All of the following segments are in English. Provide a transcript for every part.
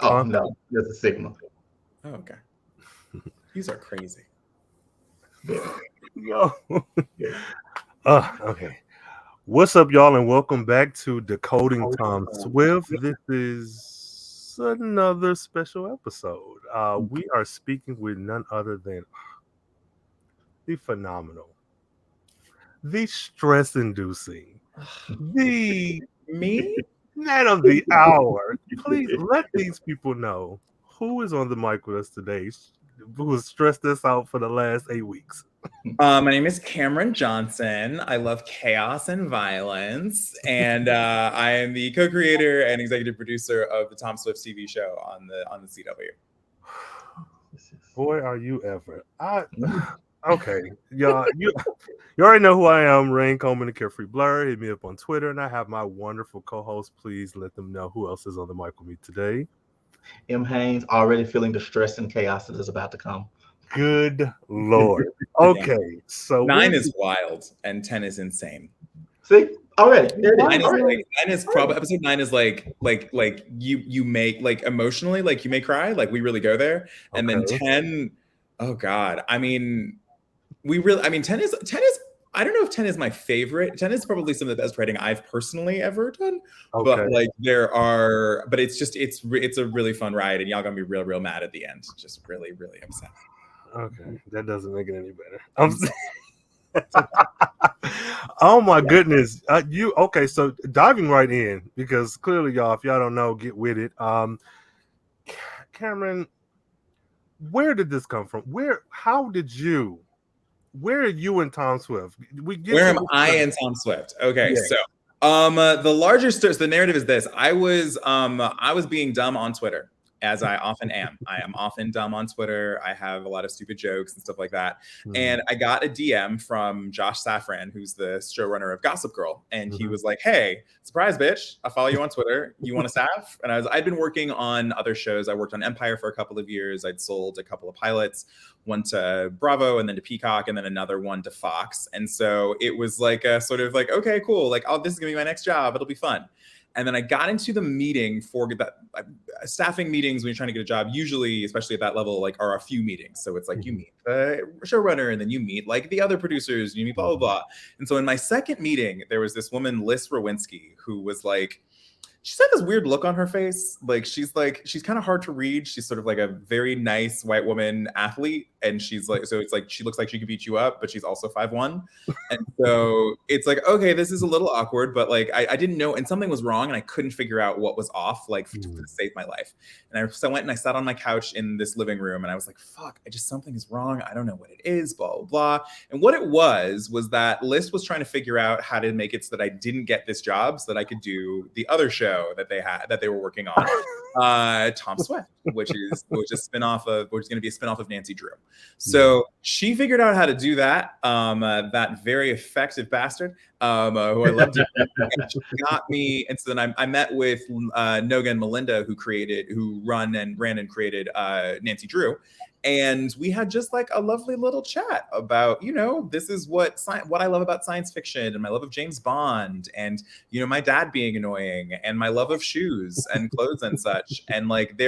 Oh, no, just a signal. Oh, okay. These are crazy. Yo. Okay. What's up, y'all, and welcome back to Decoding Tom Swift. This is another special episode. We are speaking with none other than the phenomenal, the stress-inducing, the man of the hour. Please let these people know who is on the mic with us today, who has stressed us out for the last 8 weeks. My name is Cameron Johnson. I love chaos and violence, and I am the co-creator and executive producer of the Tom Swift TV show on the CW. Boy, are you ever! Okay, y'all, you already know who I am. Rhayne Coleman and Carefree Blur. Hit me up on Twitter, and I have my wonderful co-host. Please let them know who else is on the mic with me today. M. Haynes, already feeling the stress and chaos that is about to come. Good Lord. Okay, so 9 is wild and 10 is insane. See, already. 9 is probably episode 9 is like you make like emotionally like you may cry, like we really go there, and then 10. Oh God, I mean, 10 is. I don't know if 10 is my favorite. 10 is probably some of the best writing I've personally ever done. Okay. But like but it's a really fun ride, and y'all gonna be real mad at the end. Just really upset. Okay, that doesn't make it any better. Oh my goodness, okay? So diving right in, because clearly, y'all, if y'all don't know, get with it. Cameron, where did this come from? Where are you and Tom Swift? Where am I and Tom Swift? Okay, yeah. So the larger story, the narrative is this: I was being dumb on Twitter, as I often am. I am often dumb on Twitter. I have a lot of stupid jokes and stuff like that. Mm-hmm. And I got a DM from Josh Safran, who's the showrunner of Gossip Girl. And he was like, hey, surprise, bitch. I follow you on Twitter. You want to Saf? And I'd been working on other shows. I worked on Empire for a couple of years. I'd sold a couple of pilots, one to Bravo and then to Peacock and then another one to Fox. And so it was like a sort of like, okay, cool. Like, oh, this is going to be my next job. It'll be fun. And then I got into the meeting for that staffing meetings when you're trying to get a job, usually, especially at that level, like are a few meetings. So it's like you meet the showrunner and then you meet like the other producers, you meet blah, blah, blah. And so in my second meeting, there was this woman, Liz Rowinski, who was like, she's had this weird look on her face. She's kind of hard to read. She's sort of like a very nice white woman athlete. And she's like, so it's like, she looks like she could beat you up, but she's also 5'1". And so it's like, okay, this is a little awkward, but like, I didn't know, and something was wrong and I couldn't figure out what was off, like to save my life. And so I went and I sat on my couch in this living room and I was like, fuck, something is wrong. I don't know what it is, blah, blah, blah. And what it was that Liz was trying to figure out how to make it so that I didn't get this job so that I could do the other show that they were working on, Tom Swift, which is going to be a spinoff of Nancy Drew. So she figured out how to do that. That very effective bastard, who I loved, and she got me. And so then I met with Noga and Melinda, who ran and created Nancy Drew. And we had just like a lovely little chat about, this is what I love about science fiction and my love of James Bond and, my dad being annoying and my love of shoes and clothes and such. And like, they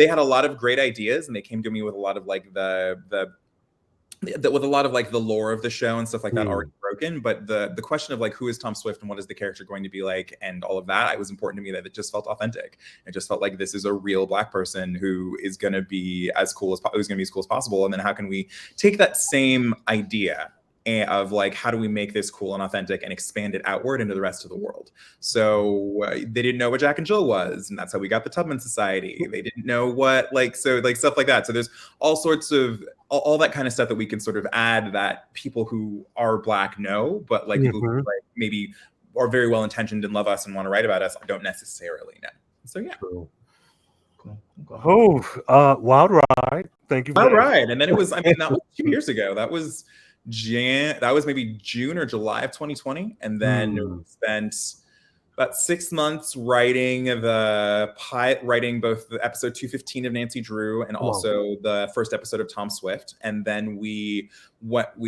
had a lot of great ideas and they came to me with a lot of like with a lot of like the lore of the show and stuff like that already broken. But the question of like, who is Tom Swift and what is the character going to be like and all of that, it was important to me that it just felt authentic. It just felt like this is a real Black person who is going to be as cool as possible. And then how can we take that same idea of like, how do we make this cool and authentic and expand it outward into the rest of the world? So they didn't know what Jack and Jill was, and that's how we got the Tubman Society. They didn't know what stuff like that. So there's all sorts of all that kind of stuff that we can sort of add that people who are Black know, but like people who like maybe are very well intentioned and love us and want to write about us don't necessarily know. So yeah. Cool. Oh, wild ride. Thank you. Wild ride. And then it was, that was 2 years ago. That was maybe June or July of 2020. And then we spent about 6 months writing writing both the episode 215 of Nancy Drew and also the first episode of Tom Swift. And then we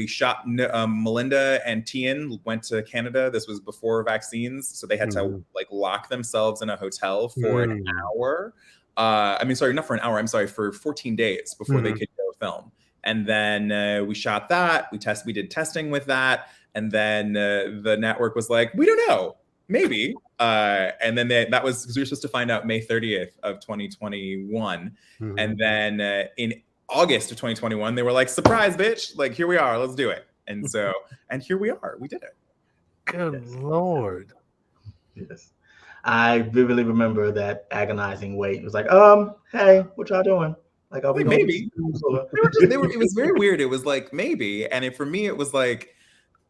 shot Melinda and Tian went to Canada. This was before vaccines, so they had to like lock themselves in a hotel for an hour. Not for an hour. I'm sorry, for 14 days before they could go film. And then we shot that. We did testing with that, and then the network was like, "We don't know, maybe." And then that was because we were supposed to find out May 30th of 2021, and then in August of 2021, they were like, "Surprise, bitch! Like, here we are. Let's do it." And so, and here we are. We did it. Good Lord. Yes. I vividly remember that agonizing wait. It was like, hey, what y'all doing? Like, are we maybe? It was very weird. It was like, maybe. And for me, it was like,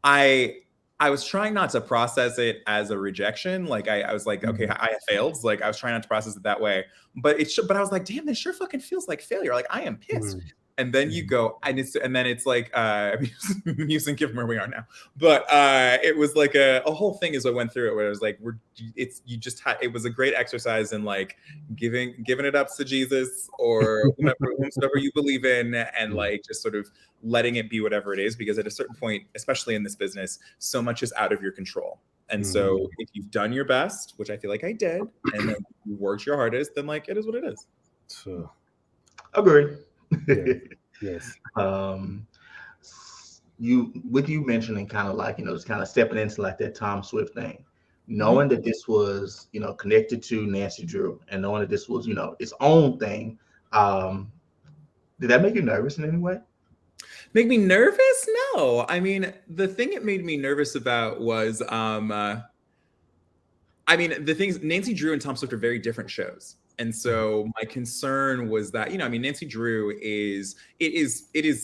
I was trying not to process it as a rejection. Like, I was like, okay, I failed. Like, I was trying not to process it that way. But I was like, damn, this sure fucking feels like failure. Like, I am pissed. And then you go, and then it's like, amusing given where we are now. But it was like a whole thing as I went through it, where it was like, it was a great exercise in like giving it up to Jesus or whomever you believe in, and like just sort of letting it be whatever it is, because at a certain point, especially in this business, so much is out of your control. And so if you've done your best, which I feel like I did, and then you worked your hardest, then like it is what it is. So, agree. Yes. You mentioning kind of like, just kind of stepping into like that Tom Swift thing, knowing that this was, connected to Nancy Drew, and knowing that this was, its own thing. Did that make you nervous in any way? Make me nervous? No. I mean, the thing it made me nervous about was, the things, Nancy Drew and Tom Swift are very different shows. And so my concern was that, Nancy Drew is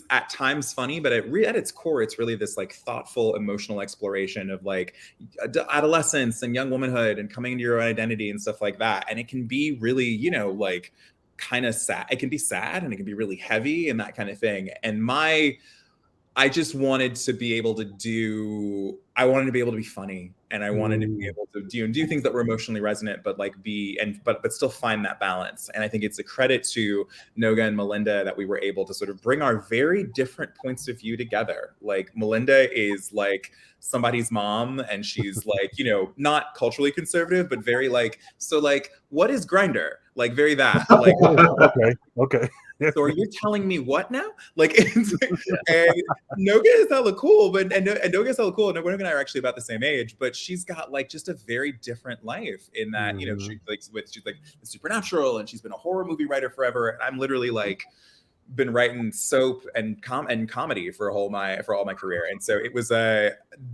at times funny, but at its core, it's really this like thoughtful, emotional exploration of like adolescence and young womanhood and coming into your own identity and stuff like that. And it can be really, like kind of sad. It can be sad and it can be really heavy and that kind of thing. And I just wanted to be able to be funny, and I wanted to be able to do things that were emotionally resonant, but like but still find that balance. And I think it's a credit to Noga and Melinda that we were able to sort of bring our very different points of view together. Like Melinda is like somebody's mom, and she's like, not culturally conservative, but very like, so like, what is Grindr? Like very that. Like, okay. So are you telling me what now? Like, and Noga is hella cool, but and Noga is hella cool. And Noga and I are actually about the same age, but she's got like just a very different life in that, she's like the supernatural, and she's been a horror movie writer forever. And I'm literally like been writing soap and comedy for all my career. And so it was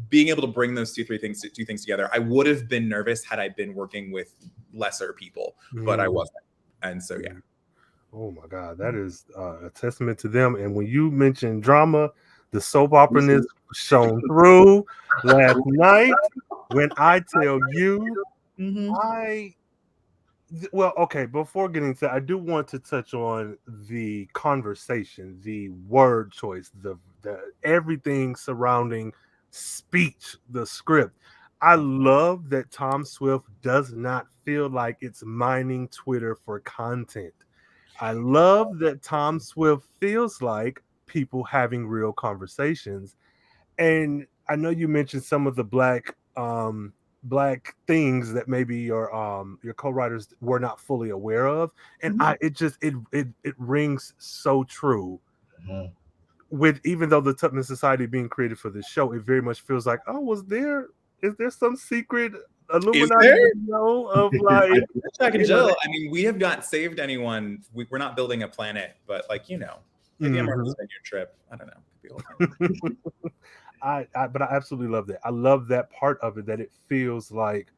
being able to bring those two things together. I would have been nervous had I been working with lesser people, but I wasn't. And so yeah. Oh my God, that is a testament to them. And when you mentioned drama, the soap opera-ness shone through last night. When I tell you, before getting to, I do want to touch on the conversation, the word choice, the everything surrounding speech, the script. I love that Tom Swift does not feel like it's mining Twitter for content. I love that Tom Swift feels like people having real conversations. And I know you mentioned some of the black things that maybe your co-writers were not fully aware of. And it rings so true. With even though the Tubman Society being created for this show, it very much feels like, is there some secret Illuminati of like Jack and Jill? I mean, we have not saved anyone. We're not building a planet, but like maybe I'm on a trip. I don't know. But I absolutely love that. I love that part of it, that it feels like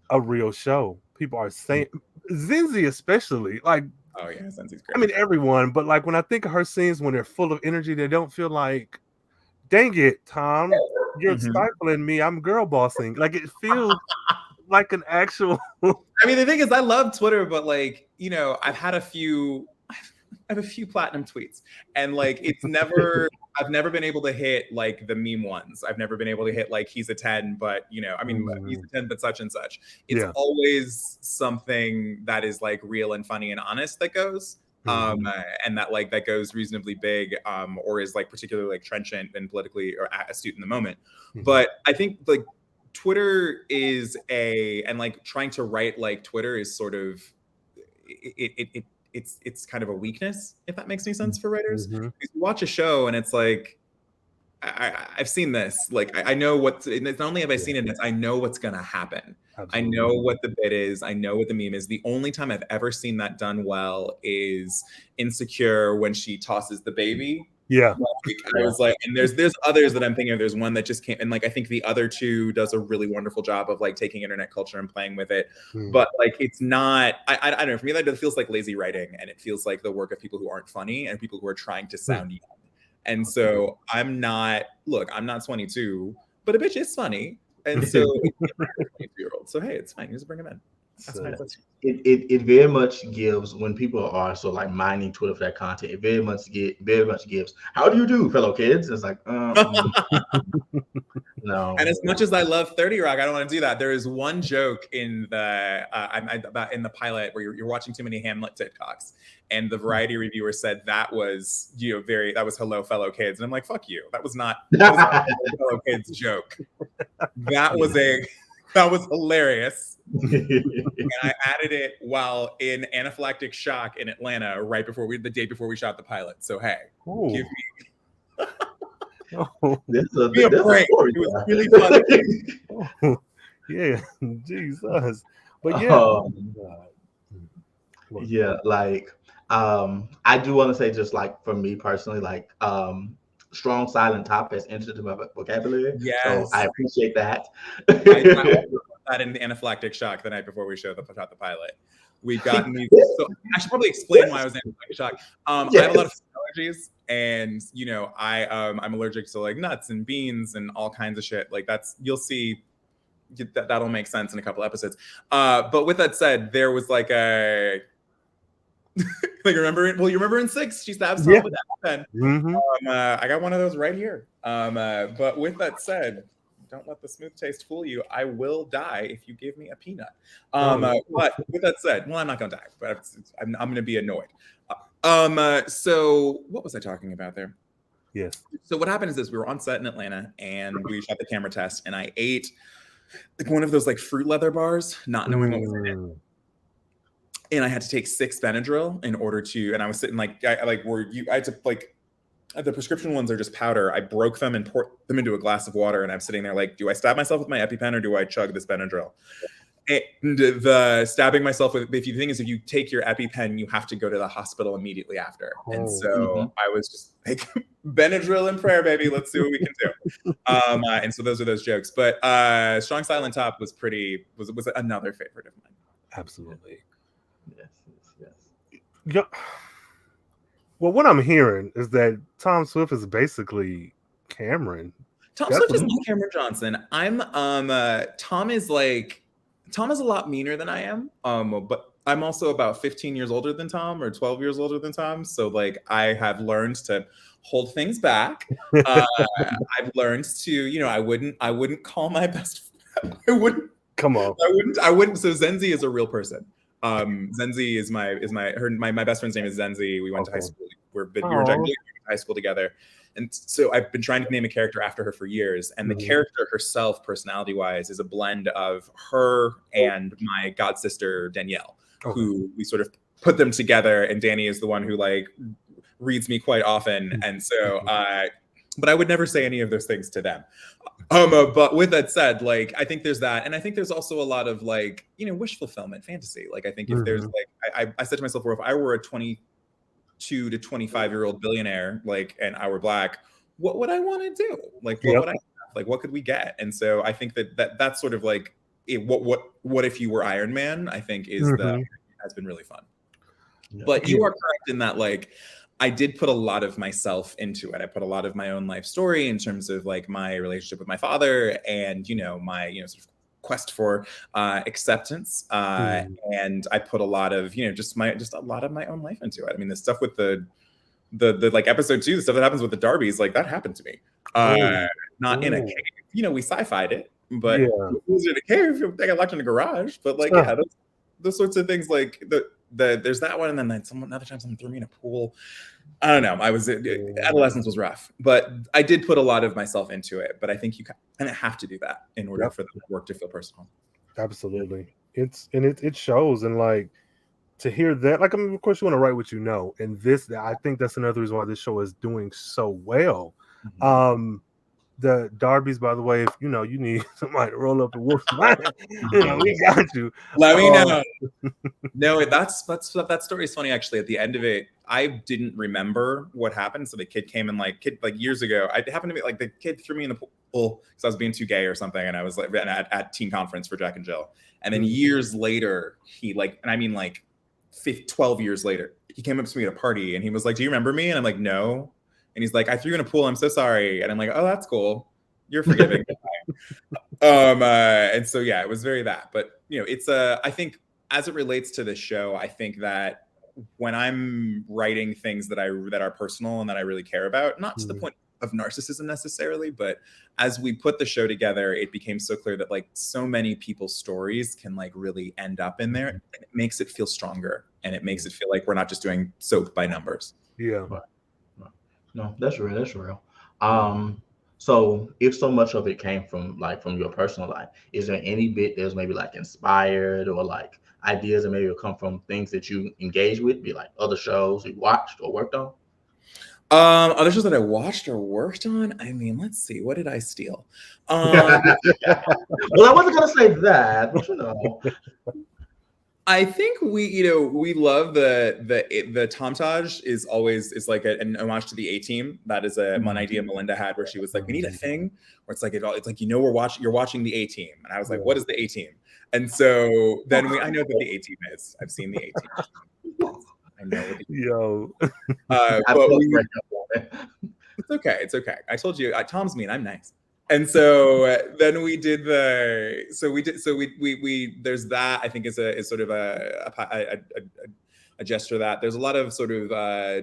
a real show. People are saying, Zinzi especially, like, oh yeah, Zinzi's great. I mean everyone, but like when I think of her scenes when they're full of energy, they don't feel like, dang it, Tom, you're stifling me. I'm girl bossing. Like it feels like an actual. I mean, the thing is, I love Twitter, but like, I've had a few. have a few platinum tweets, and like it's never. I've never been able to hit like the meme ones. I've never been able to hit like he's a 10, but he's a 10, but such and such. It's always something that is like real and funny and honest that goes. And that goes reasonably big, or is like particularly like trenchant and politically or astute in the moment. But I think like Twitter is and like trying to write like Twitter is sort of it's kind of a weakness, if that makes any sense for writers. Because you watch a show and it's like, I've seen this. Like I know what. It's not only have I seen it, it's I know what's gonna happen. Absolutely. I know what the bit is. I know what the meme is. The only time I've ever seen that done well is Insecure when she tosses the baby. Yeah. I was like, and there's others that I'm thinking of. There's one that just came, and like I think the other two does a really wonderful job of like taking internet culture and playing with it. But like it's not. I don't know. For me, that feels like lazy writing, and it feels like the work of people who aren't funny and people who are trying to sound young. And so I'm not 22, but a bitch is funny. And so 22-year-old. So hey, it's fine. Just bring him in. It very much gives when people are so like mining Twitter for that content. It very much gives. How do you do, fellow kids? It's like no. And as much as I love 30 Rock, I don't want to do that. There is one joke in the in the pilot where you're watching too many Hamlet TikToks, and the Variety reviewer said that was hello fellow kids, and I'm like, fuck you. That was not a fellow kids joke. That was hilarious. And I added it while in anaphylactic shock in Atlanta the day before we shot the pilot. So hey, give me that's a break. It was really funny. Yeah, Jesus. But like I do want to say, just like for me personally, like strong silent top has entered into my vocabulary. Yes. So I appreciate that. I that in the anaphylactic shock the night before we shot the pilot. We got these. So I should probably explain why I was in anaphylactic shock. I have a lot of allergies, and I'm allergic to like nuts and beans and all kinds of shit. Like you'll see that'll make sense in a couple episodes. But with that said, there was like a like you remember in 6 she stabs someone with that pen. I got one of those right here. But with that said, don't let the smooth taste fool you. I will die if you give me a peanut. But with that said, well, I'm not gonna die, but I'm gonna be annoyed. So what was I talking about there? Yes. So what happened is this: we were on set in Atlanta, and we shot the camera test, and I ate like one of those like fruit leather bars, not knowing what was in it. And I had to take 6 Benadryl in order to, and I was sitting like, I had to like, the prescription ones are just powder. I broke them and poured them into a glass of water, and I'm sitting there like, do I stab myself with my EpiPen or do I chug this Benadryl? And the stabbing myself with, if you take your EpiPen, you have to go to the hospital immediately after. And so I was just like, Benadryl and prayer, baby. Let's see what we can do. And so those are those jokes. But Strong Silent Top was another favorite of mine. Absolutely. Yes. Yeah. Well, what I'm hearing is that Tom Swift is basically Cameron. Tom Swift is not Cameron Johnson. Tom is a lot meaner than I am. But I'm also about 15 years older than Tom, or 12 years older than Tom. So like I have learned to hold things back. I've learned to, I wouldn't call my best friend. I wouldn't. Come on. I wouldn't. So Zenzi is a real person. Zenzi is my best friend's name is Zenzi. We went to high school. We were in high school together. And so I've been trying to name a character after her for years. And the character herself, personality-wise, is a blend of her and my god sister, Danielle, who we sort of put them together. And Danny is the one who like reads me quite often. And so, but I would never say any of those things to them. But with that said, like, I think there's that. And I think there's also a lot of like, wish fulfillment, fantasy. Like, I think if there's like, I said to myself, well, if I were a 22 to 25-year-old billionaire, like, and I were Black, what would I want to do? Like, what would I have? Like, what could we get? And so I think that's sort of like, what if you were Iron Man, I think has been really fun. Yeah. But you are correct in that, like, I did put a lot of myself into it. I put a lot of my own life story in terms of like my relationship with my father and, my, sort of quest for acceptance, and I put a lot of just a lot of my own life into it. I mean, the stuff with the like episode 2, the stuff that happens with the Darbies, like that happened to me. Not in a cave. We sci-fi'd it, but it was in a cave. They got locked in a garage. But like, those sorts of things, like there's that one, and then another time someone threw me in a pool. I don't know. Adolescence was rough, but I did put a lot of myself into it. But I think you kind of have to do that in order for the work to feel personal. Absolutely, it shows, and like to hear that, like, I mean, of course you want to write what you know, and I think that's another reason why this show is doing so well. The Darbies, by the way, if you need somebody to roll up a wolf's line, we got you. Let me know. No, that story is funny. Actually, at the end of it, I didn't remember what happened. So the kid came in like years ago. I happened to be like, the kid threw me in the pool because I was being too gay or something, and I was like at teen conference for Jack and Jill. And then years later, he 12 years later, he came up to me at a party and he was like, "Do you remember me?" And I'm like, "No." And he's like, "I threw you in a pool. I'm so sorry." And I'm like, "Oh, that's cool. You're forgiving." And so it was very that. But it's I think as it relates to this show, I think that when I'm writing things that are personal and that I really care about, not to the point of narcissism necessarily, but as we put the show together, it became so clear that like so many people's stories can like really end up in there. And it makes it feel stronger, and it makes it feel like we're not just doing soap by numbers. Yeah. No, that's real. That's real. So if so much of it came from your personal life, is there any bit that's maybe like inspired or like ideas that maybe will come from things that you engage with, be like other shows you watched or worked on? Other shows that I watched or worked on. I mean, let's see. What did I steal? Well, I wasn't gonna say that, but I think we love the Tomtage is like an homage to the A-Team. That is one idea Melinda had, where she was like, we need a thing where it's like you're watching the A-Team, and I was like, what is the A-Team? And so then I know what the A-Team is. I've seen the A-Team. I know what the it's okay. I told you, Tom's mean. I'm nice. And so then we did there's that, I think is sort of a gesture that there's a lot of sort of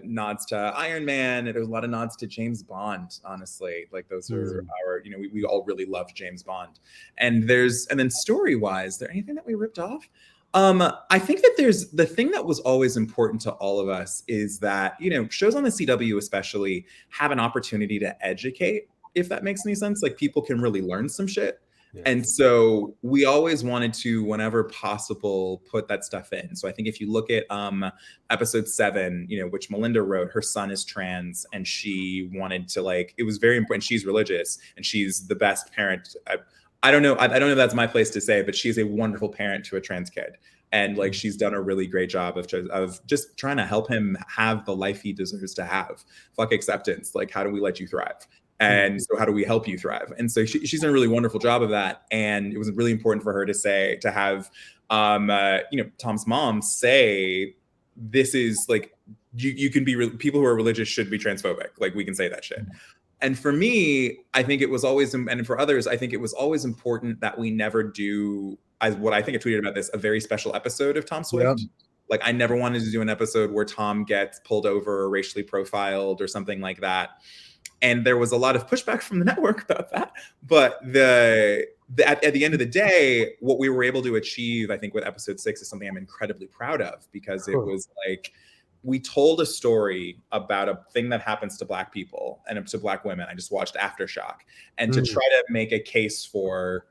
nods to Iron Man, and there's a lot of nods to James Bond, honestly. Like those are our, we all really loved James Bond. And then story-wise, there anything that we ripped off? I think that there's the thing that was always important to all of us is that, shows on the CW especially have an opportunity to educate, if that makes any sense. Like people can really learn some shit. Yeah. And so we always wanted to, whenever possible, put that stuff in. So I think if you look at episode 7, which Melinda wrote, her son is trans, and she wanted to it was very important. She's religious, and she's the best parent. I don't know if that's my place to say, but she's a wonderful parent to a trans kid. And she's done a really great job of just trying to help him have the life he deserves to have. Fuck acceptance. Like, how do we let you thrive? And so how do we help you thrive? And so she's done a really wonderful job of that. And it was really important for her to have Tom's mom say, this is like, you can be, people who are religious should be transphobic. Like, we can say that shit. And for me, I think it was always, and for others, I think it was always important that we never do, what I think I tweeted about this, a very special episode of Tom Swift. Yep. Like, I never wanted to do an episode where Tom gets pulled over or racially profiled or something like that. And there was a lot of pushback from the network about that. But at the end of the day, what we were able to achieve, I think, with episode 6 is something I'm incredibly proud of, because it was like, we told a story about a thing that happens to Black people and to Black women. I just watched Aftershock, and to try to make a case for,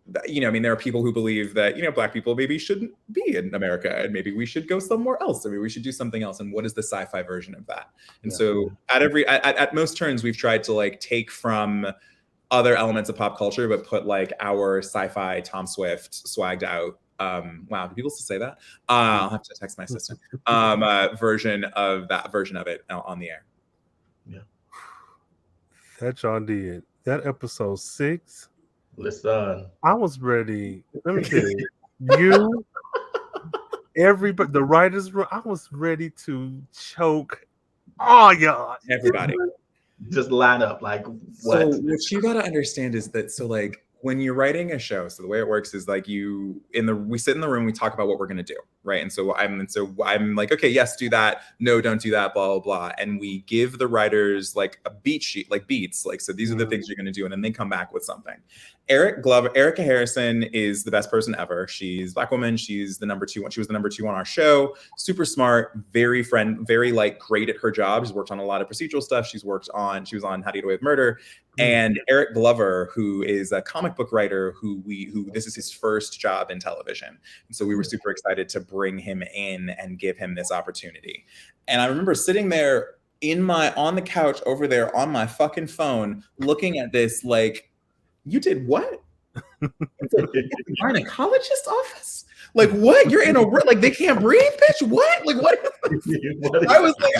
there are people who believe that, Black people maybe shouldn't be in America, and maybe we should go somewhere else. I mean, we should do something else. And what is the sci-fi version of that? And so at most turns, we've tried to take from other elements of pop culture, but put our sci-fi Tom Swift swagged out. Wow, do people still say that? I'll have to text my assistant. Version of it on the air. Yeah. That y'all did. That episode 6. Listen, I was ready. Let me tell you, everybody, the writers room, I was ready to choke all y'all. Everybody. Just line up like what? So what you got to understand is that, when you're writing a show, so the way it works is like we sit in the room, we talk about what we're going to do, right? And so I'm like, okay, yes, do that. No, don't do that, blah, blah, blah. And we give the writers like a beat sheet, like beats, like, so these are the things you're going to do. And then they come back with something. Erica Harrison is the best person ever. She's a Black woman. She's the number 2 one. She was the number 2 on our show. Super smart, very like great at her job. She's worked on a lot of procedural stuff. She was on How to Get Away with Murder. And Eric Glover, who is a comic book writer, who this is his first job in television. And so we were super excited to bring him in and give him this opportunity. And I remember sitting there on the couch over there on my fucking phone, looking at this like, you did what? It's like, the gynecologist office? Like, what? You're in a like they can't breathe, bitch? What? Like, what? I was like,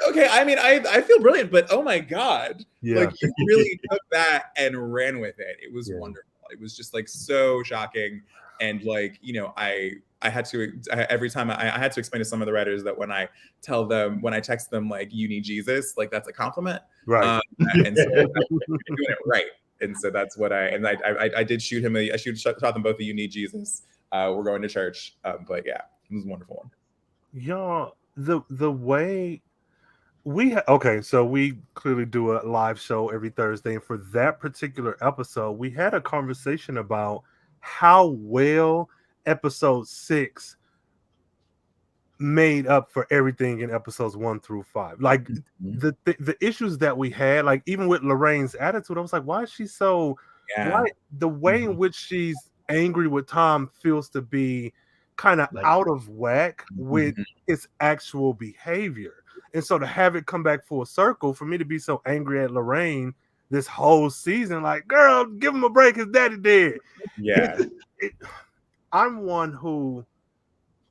okay. I mean, I feel brilliant, but oh my God, like you really took that and ran with it. It was wonderful. It was just like so shocking, and like I had to every time I had to explain to some of the writers that when I text them like you need Jesus, like that's a compliment, right? And so you're doing it right. And so that's what I did shoot him. I shot them both a You Need Jesus. We're going to church. But yeah, it was a wonderful one. Y'all, the way so we clearly do a live show every Thursday. And for that particular episode, we had a conversation about how well episode 6 made up for everything in episodes 1 through 5. Like the issues that we had, like even with Lorraine's attitude, I was like, why is she so why the way in which she's angry with Tom feels to be kind of like, out of whack with his actual behavior. And so to have it come back full circle, for me to be so angry at Lorraine this whole season, like, girl, give him a break, his daddy dead. Yeah. I'm one who,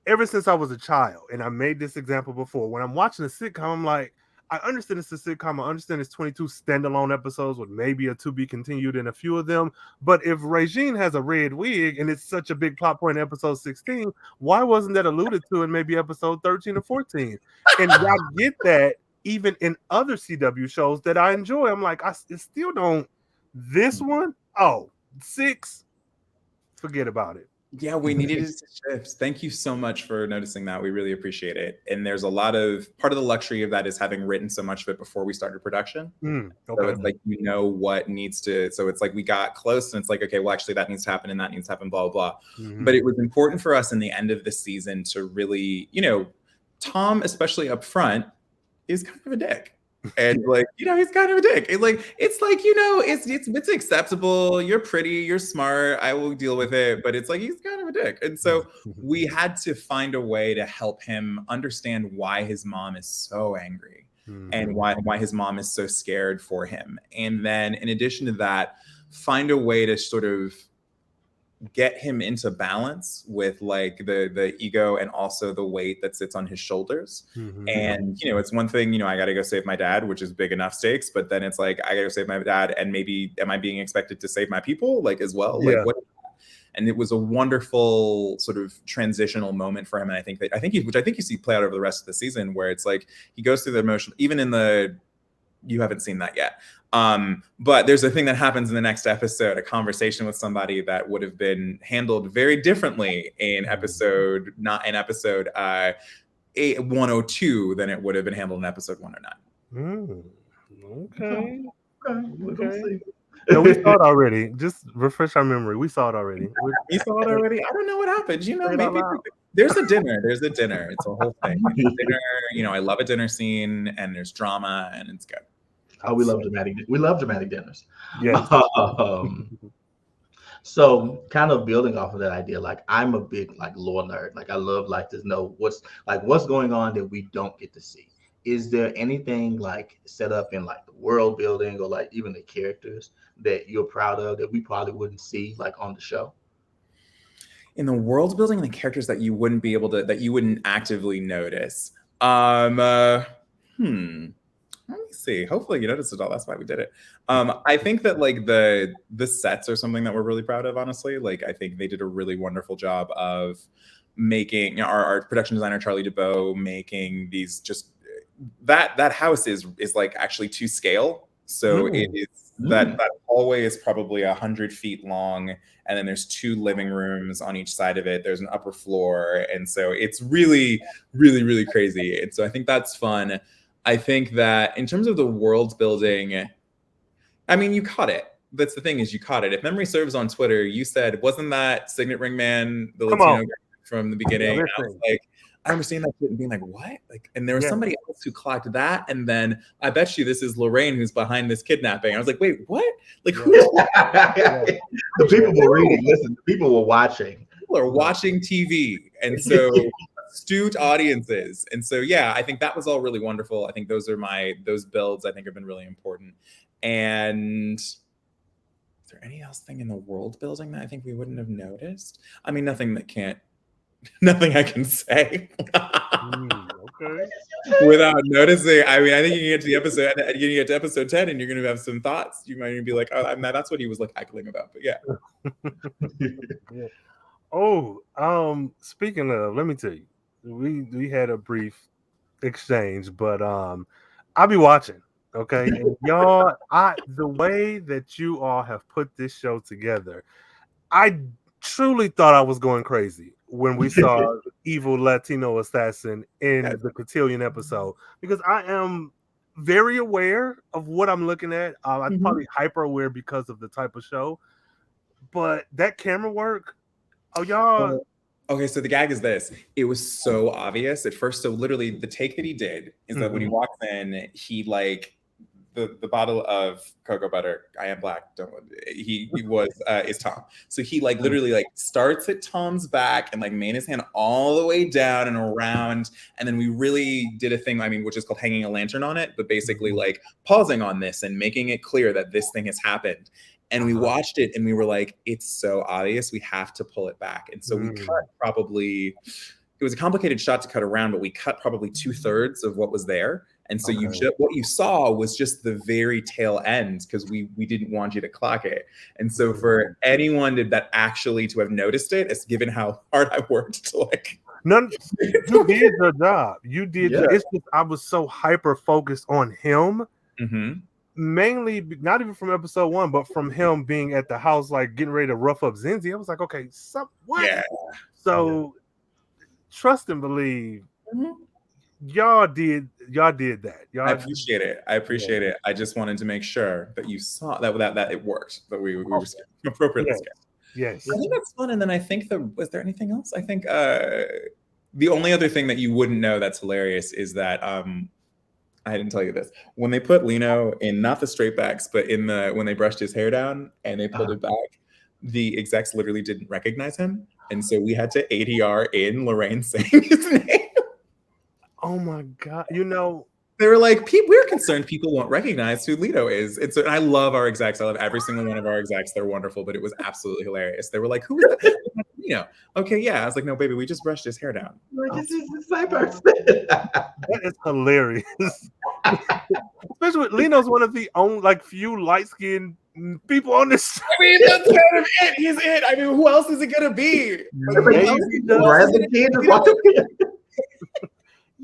ever since I was a child, and I made this example before, when I'm watching a sitcom, I'm like, I understand it's a sitcom. I understand it's 22 standalone episodes with maybe a to be continued in a few of them. But if Regine has a red wig and it's such a big plot point in episode 16, why wasn't that alluded to in maybe episode 13 or 14? And I get that even in other CW shows that I enjoy. I'm like, I still don't. This one, 6, forget about it. Yeah, we needed to shift. Thank you so much for noticing that. We really appreciate it. And there's a lot of part of the luxury of that is having written so much of it before we started production. Okay. So it's like, what needs to, so it's like we got close and it's like, okay, well, actually that needs to happen and that needs to happen, blah, blah, blah. But it was important for us in the end of the season to really, Tom, especially up front, is kind of a dick. And like, he's kind of a dick. It's like, it's acceptable. You're pretty, you're smart. I will deal with it. But it's like, he's kind of a dick. And so we had to find a way to help him understand why his mom is so angry and why his mom is so scared for him. And then in addition to that, find a way to sort of get him into balance with like the ego and also the weight that sits on his shoulders. And it's one thing, I gotta go save my dad, which is big enough stakes, but then it's like I gotta save my dad, and maybe am I being expected to save my people like as well? Like what? And it was a wonderful sort of transitional moment for him. And I think you see play out over the rest of the season, where it's like he goes through the emotion, even in you haven't seen that yet. But there's a thing that happens in the next episode, a conversation with somebody that would have been handled very differently in episode 102 than it would have been handled in episode 109. Okay. No, we saw it already. Just refresh our memory. We saw it already. You saw it already? I don't know what happened. Maybe there's a dinner. There's a dinner. It's a whole thing. Dinner, I love a dinner scene, and there's drama, and it's good. Oh, we love dramatic dinners. Yeah. So kind of building off of that idea, like I'm a big like lore nerd. Like I love like to know what's going on that we don't get to see. Is there anything like set up in like the world building or like even the characters that you're proud of that we probably wouldn't see like on the show? In the world building and the characters that you wouldn't actively notice. Let me see. Hopefully you noticed it all. That's why we did it. I think that like the sets are something that we're really proud of, honestly. Like I think they did a really wonderful job of making our production designer, Charlie DeBow, making these just that house is like actually to scale. So it is that hallway is probably 100 feet long, and then there's 2 living rooms on each side of it. There's an upper floor, and so it's really, really, really crazy. And so I think that's fun. I think that in terms of the world building, I mean, you caught it. That's the thing, is you caught it. If memory serves, on Twitter, you said, wasn't that Signet Ring Man the Latino guy from the beginning? And I was like, I remember seeing that shit and being like, what? Like, and there was somebody else who clocked that. And then I bet you this is Lorraine who's behind this kidnapping. I was like, wait, what? Like, the people were reading. Listen, the people were watching. People are watching TV. And so astute audiences. And so, yeah, I think that was all really wonderful. I think those builds I think have been really important. And is there any else thing in the world building that I think we wouldn't have noticed? I mean, nothing I can say without noticing. I mean, I think you get to episode 10 and you're going to have some thoughts. You might even be like, oh, that's what he was like heckling about. But yeah. Yeah. Oh, speaking of, let me tell you, we had a brief exchange, but I'll be watching. Okay, and y'all, the way that you all have put this show together, I truly thought I was going crazy when we saw evil Latino assassin in the Cotillion episode, because I am very aware of what I'm looking at. I'm probably hyper aware because of the type of show, but that camera work, y'all. Okay, so the gag is this. It was so obvious at first. So literally the take that he did is that when he walks in, he like the bottle of cocoa butter, I am black, don't he was is Tom. So he like literally like starts at Tom's back and like made his hand all the way down and around, and then we really did a thing, I mean, which is called hanging a lantern on it, but basically like pausing on this and making it clear that this thing has happened. And we watched it and we were like, it's so obvious, we have to pull it back. And so we cut probably, it was a complicated shot to cut around, but we cut probably 2/3 of what was there. And so what you saw was just the very tail end, because we didn't want you to clock it. And so for anyone to have noticed it, it's given how hard I worked to like. You did your job. You did. Yeah. It's just, I was so hyper focused on him. Mainly, not even from episode 1, but from him being at the house, like getting ready to rough up Zinzi. I was like, okay, what? Yeah. So trust and believe. Y'all did that. I appreciate it. I just wanted to make sure that you saw that it worked, that we were appropriately scared. Yes. I think that's fun. And then I think was there anything else? I think the only other thing that you wouldn't know that's hilarious is that I didn't tell you this. When they put Lino in, not the straight backs, but when they brushed his hair down and they pulled it back, the execs literally didn't recognize him. And so we had to ADR in Lorraine saying his name. Oh my God. They were like, we're concerned people won't recognize who Lino is. And I love our execs. I love every single one of our execs. They're wonderful, but it was absolutely hilarious. They were like, who is that? Lino. Okay, yeah. I was like, no, baby, we just brushed his hair down. This is the same person. That is hilarious. Especially with Lino's one of the only few light-skinned people on this show. I mean, that's kind of it. He's it. I mean, who else is it gonna be?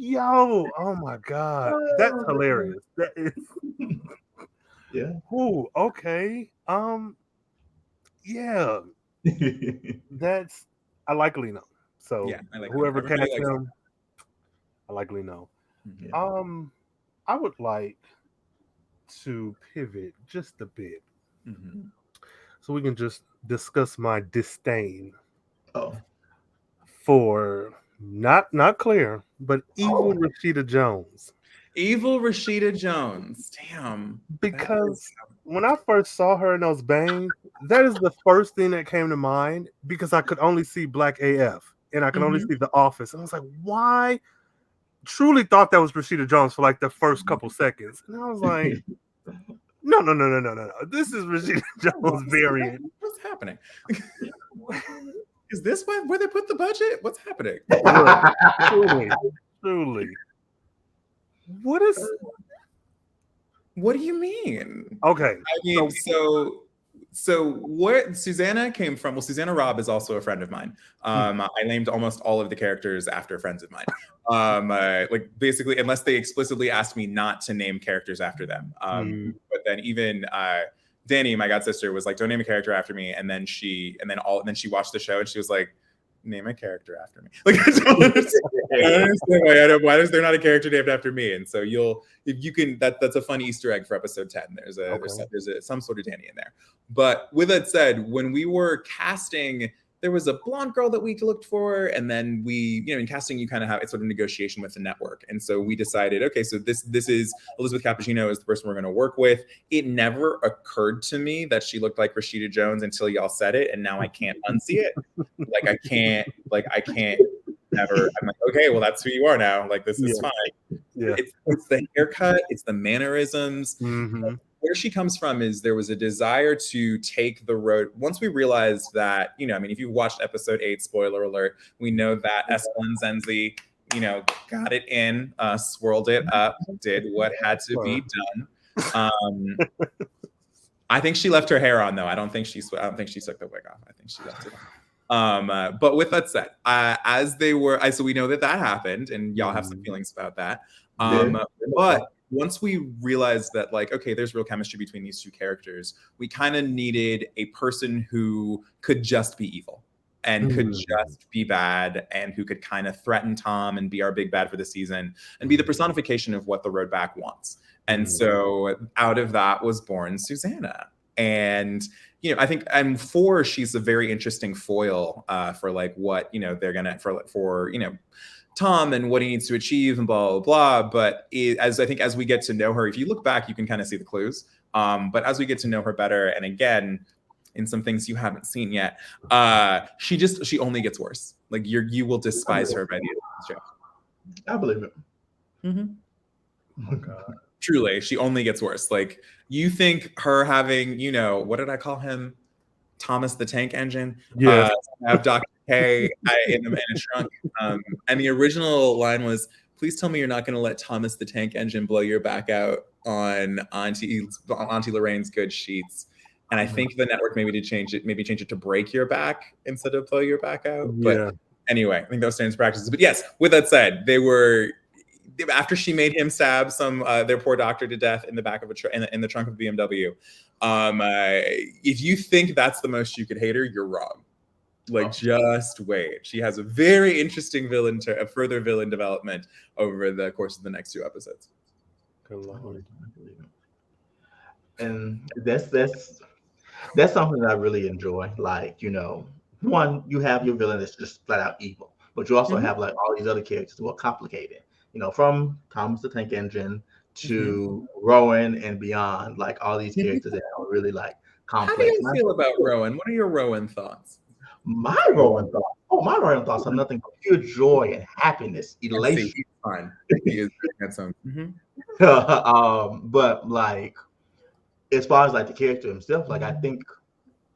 Yo, oh my God, that's hilarious. That is, yeah. Ooh, okay. Yeah. I like Lino. So yeah, I like whoever cast him, I like Lino. Yeah. I would like to pivot just a bit, so we can just discuss my disdain for not Claire, but evil Rashida Jones. Evil Rashida Jones. Damn. Because when I first saw her in those bangs, that is the first thing that came to mind, because I could only see Black AF and I could only see The Office. And I was like, why? Truly thought that was Rashida Jones for like the first couple seconds. And I was like, no. This is Rashida Jones variant. What's happening? Is this where they put the budget? What's happening? Truly. What do you mean? Okay. I mean, so where Susanna came from, well, Susanna Robb is also a friend of mine. I named almost all of the characters after friends of mine. Basically, unless they explicitly asked me not to name characters after them. But then even Danny, my god sister, was like, "Don't name a character after me," and then she watched the show and she was like, "Name a character after me." Like, I don't understand why is there not a character named after me? And so that's a fun Easter egg for episode 10. There's some sort of Danny in there. But with that said, when we were casting, there was a blonde girl that we looked for, and then we, in casting, you kind of have it's sort of negotiation with the network, and so we decided, okay, so this is Elizabeth Cappuccino is the person we're going to work with. It never occurred to me that she looked like Rashida Jones until y'all said it, and now I can't unsee it. I can't never. I'm like, okay, well, that's who you are now. Like, this is fine. Yeah, it's the haircut, it's the mannerisms. Mm-hmm. Where she comes from is there was a desire to take the road. Once we realized that, if you watched episode 8, spoiler alert, we know that Eskelin Zenzi, got it in, swirled it up, did what had to be done. I think she left her hair on though. I don't think she took the wig off. I think she left it on. But with that said, so we know that happened, and y'all have some feelings about that. But once we realized that, like, okay, there's real chemistry between these two characters, we kind of needed a person who could just be evil and could just be bad, and who could kind of threaten Tom and be our big bad for the season and be the personification of what the road back wants. And so out of that was born Susanna. And I think she's a very interesting foil for like what they're gonna for Tom and what he needs to achieve and blah blah blah. But as we get to know her, if you look back, you can kind of see the clues. But as we get to know her better, and again, in some things you haven't seen yet, she only gets worse. Like you will despise her by the end of the show. I believe it. Mm-hmm. Oh God. Truly, she only gets worse. Like, you think her having, what did I call him? Thomas the Tank Engine. Yeah. Have Dr. K in a trunk. And the original line was, "Please tell me you're not going to let Thomas the Tank Engine blow your back out on Auntie Lorraine's good sheets." And I think the network maybe change it to break your back instead of blow your back out. But anyway, I think those standards practices. But yes, with that said, they were, after she made him stab their poor doctor to death in the back of in the trunk of a BMW. If you think that's the most you could hate her, you're wrong. Like, just wait. She has a very interesting further villain development over the course of the next 2 episodes. Good Lord. And that's something that I really enjoy. Like, one, you have your villain that's just flat out evil, but you also have like all these other characters who are complicated. From Thomas the Tank Engine to Rowan and beyond, like all these characters that are really like complex. How do you feel about Rowan? What are your Rowan thoughts? My Rowan thoughts are nothing but pure joy and happiness, elation. He's fine. He is handsome. But like, as far as like the character himself, like I think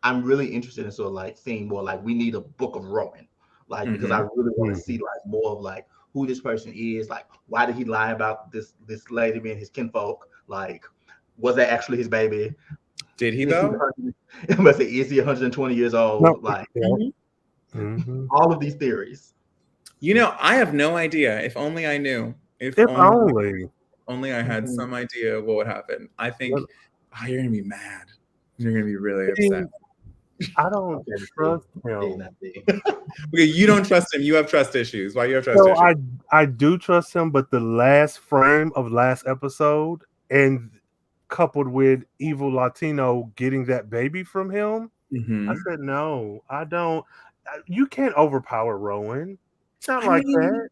I'm really interested in sort of like seeing more like we need a book of Rowan, like because I really want to see like more of like who this person is, like why did he lie about this lady being his kinfolk, like was that actually his baby? Did he though? Is he 120 years old? No. Like all of these theories. I have no idea. If only I knew. If only I had some idea of what would happen. I think you're gonna be mad. You're gonna be really upset. I don't trust him. Okay, you don't trust him. You have trust issues. Why you have trust issues? I do trust him, but the last frame of last episode, and coupled with evil Latino getting that baby from him, I said no. I don't. You can't overpower Rowan. It's not that.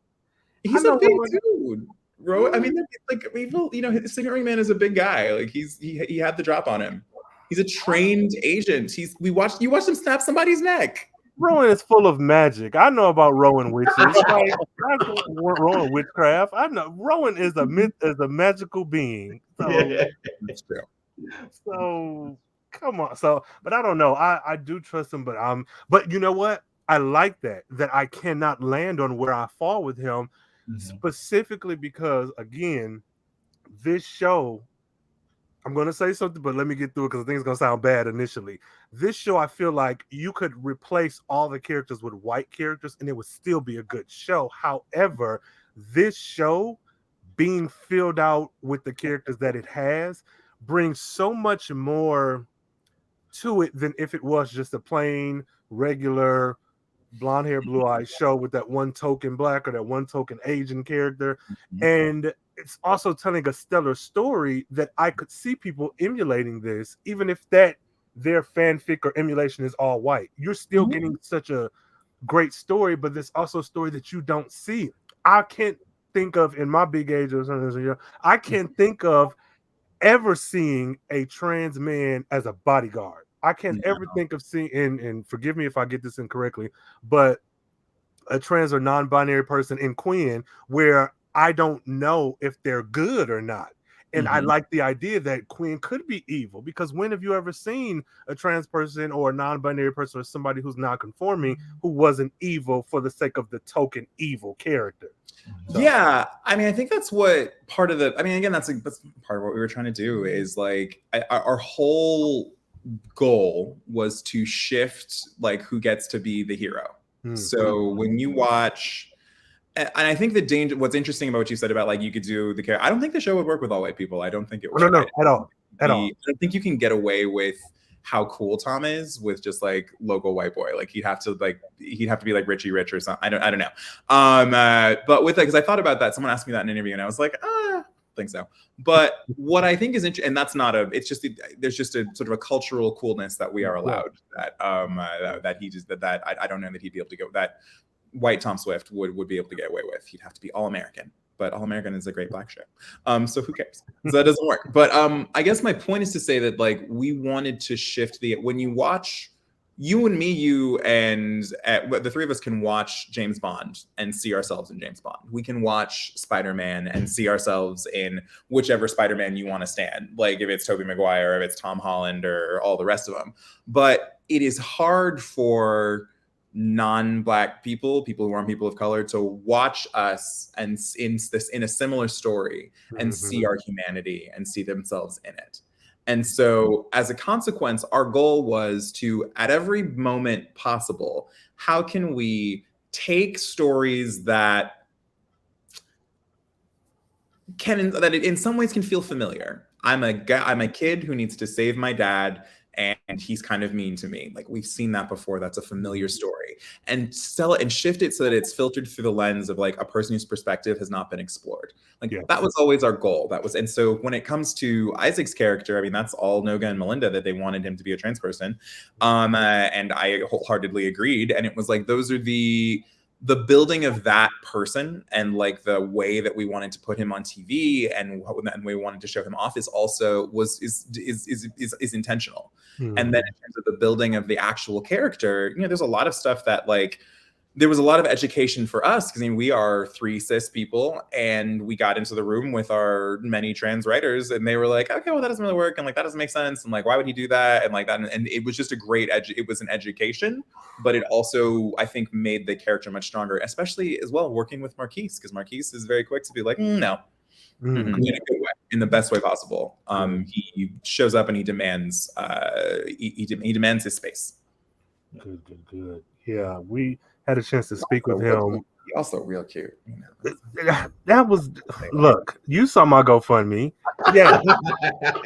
He's a big dude. Rowan. I mean, like evil. His Signet Ring Man is a big guy. Like he had the drop on him. He's a trained agent. You watched him snap somebody's neck. Rowan is full of magic. I know about Rowan witches. Like, Rowan witchcraft. I know Rowan is a magical being. So, that's true. So come on. But I don't know. I do trust him, but you know what? I like that I cannot land on where I fall with him, specifically because again, this show. I'm going to say something, but let me get through it because I think it's going to sound bad initially. This show, I feel like you could replace all the characters with white characters and it would still be a good show. However, this show being filled out with the characters that it has brings so much more to it than if it was just a plain regular blonde hair, blue eyes show with that one token black or that one token Asian character. And it's also telling a stellar story that I could see people emulating this, even if that their fanfic or emulation is all white. You're still getting such a great story, but there's also a story that you don't see. I can't think of, in my big age of something, I can't think of ever seeing a trans man as a bodyguard. I can't ever think of seeing, and forgive me if I get this incorrectly, but a trans or non-binary person in Quinn where I don't know if they're good or not. And I like the idea that Quinn could be evil, because when have you ever seen a trans person or a non-binary person or somebody who's non-conforming who wasn't evil for the sake of the token evil character? So. Yeah, I mean, I think that's what part of the, I mean, again, that's part of what we were trying to do is like our whole goal was to shift like who gets to be the hero. So when you watch, and I think the danger, what's interesting about what you said about like you could do the character, I don't think the show would work with all white people. I don't think it would. No, at all. I don't think you can get away with how cool Tom is with just like local white boy. Like he'd have to be like Richie Rich or something. I don't know. But with that, because I thought about that, someone asked me that in an interview and I was like, I think so. But what I think is interesting, and that's not it's just there's just a sort of a cultural coolness that we are allowed that he just that I don't know that he'd be able to go, that white Tom Swift would be able to get away with. He'd have to be all American. But All American is a great black show. So who cares? So that doesn't work. But I guess my point is to say that like we wanted to shift when you watch, you and me, you and the three of us can watch James Bond and see ourselves in James Bond. We can watch Spider-Man and see ourselves in whichever Spider-Man you want to stand. Like if it's Tobey Maguire, or if it's Tom Holland, or all the rest of them. But it is hard for non-black people who aren't people of color to watch us and in a similar story and see our humanity and see themselves in it. And so as a consequence, our goal was to, at every moment possible, how can we take stories that in some ways can feel familiar. I'm a kid who needs to save my dad, and he's kind of mean to me. Like we've seen that before. That's a familiar story. And sell it and shift it so that it's filtered through the lens of like a person whose perspective has not been explored. Like that was always our goal. And so when it comes to Isaac's character, I mean, that's all Noga and Melinda, that they wanted him to be a trans person. And I wholeheartly agreed. And it was like, those are the building of that person and like the way that we wanted to put him on TV and we wanted to show him off is intentional. And then in terms of the building of the actual character, there's a lot of stuff that like, there was a lot of education for us because we are 3 cis people and we got into the room with our many trans writers and they were like, okay, well, that doesn't really work. And like, that doesn't make sense. And like, why would he do that? And like that. And it was just a great it was an education, but it also, I think, made the character much stronger, especially as well working with Marquise, because Marquise is very quick to be like, no, in a good way, in the best way possible. He shows up and he demands, he demands his space. Good. Yeah, we had a chance to speak with him. Also real cute. That was, look, you saw my GoFundMe. Yeah.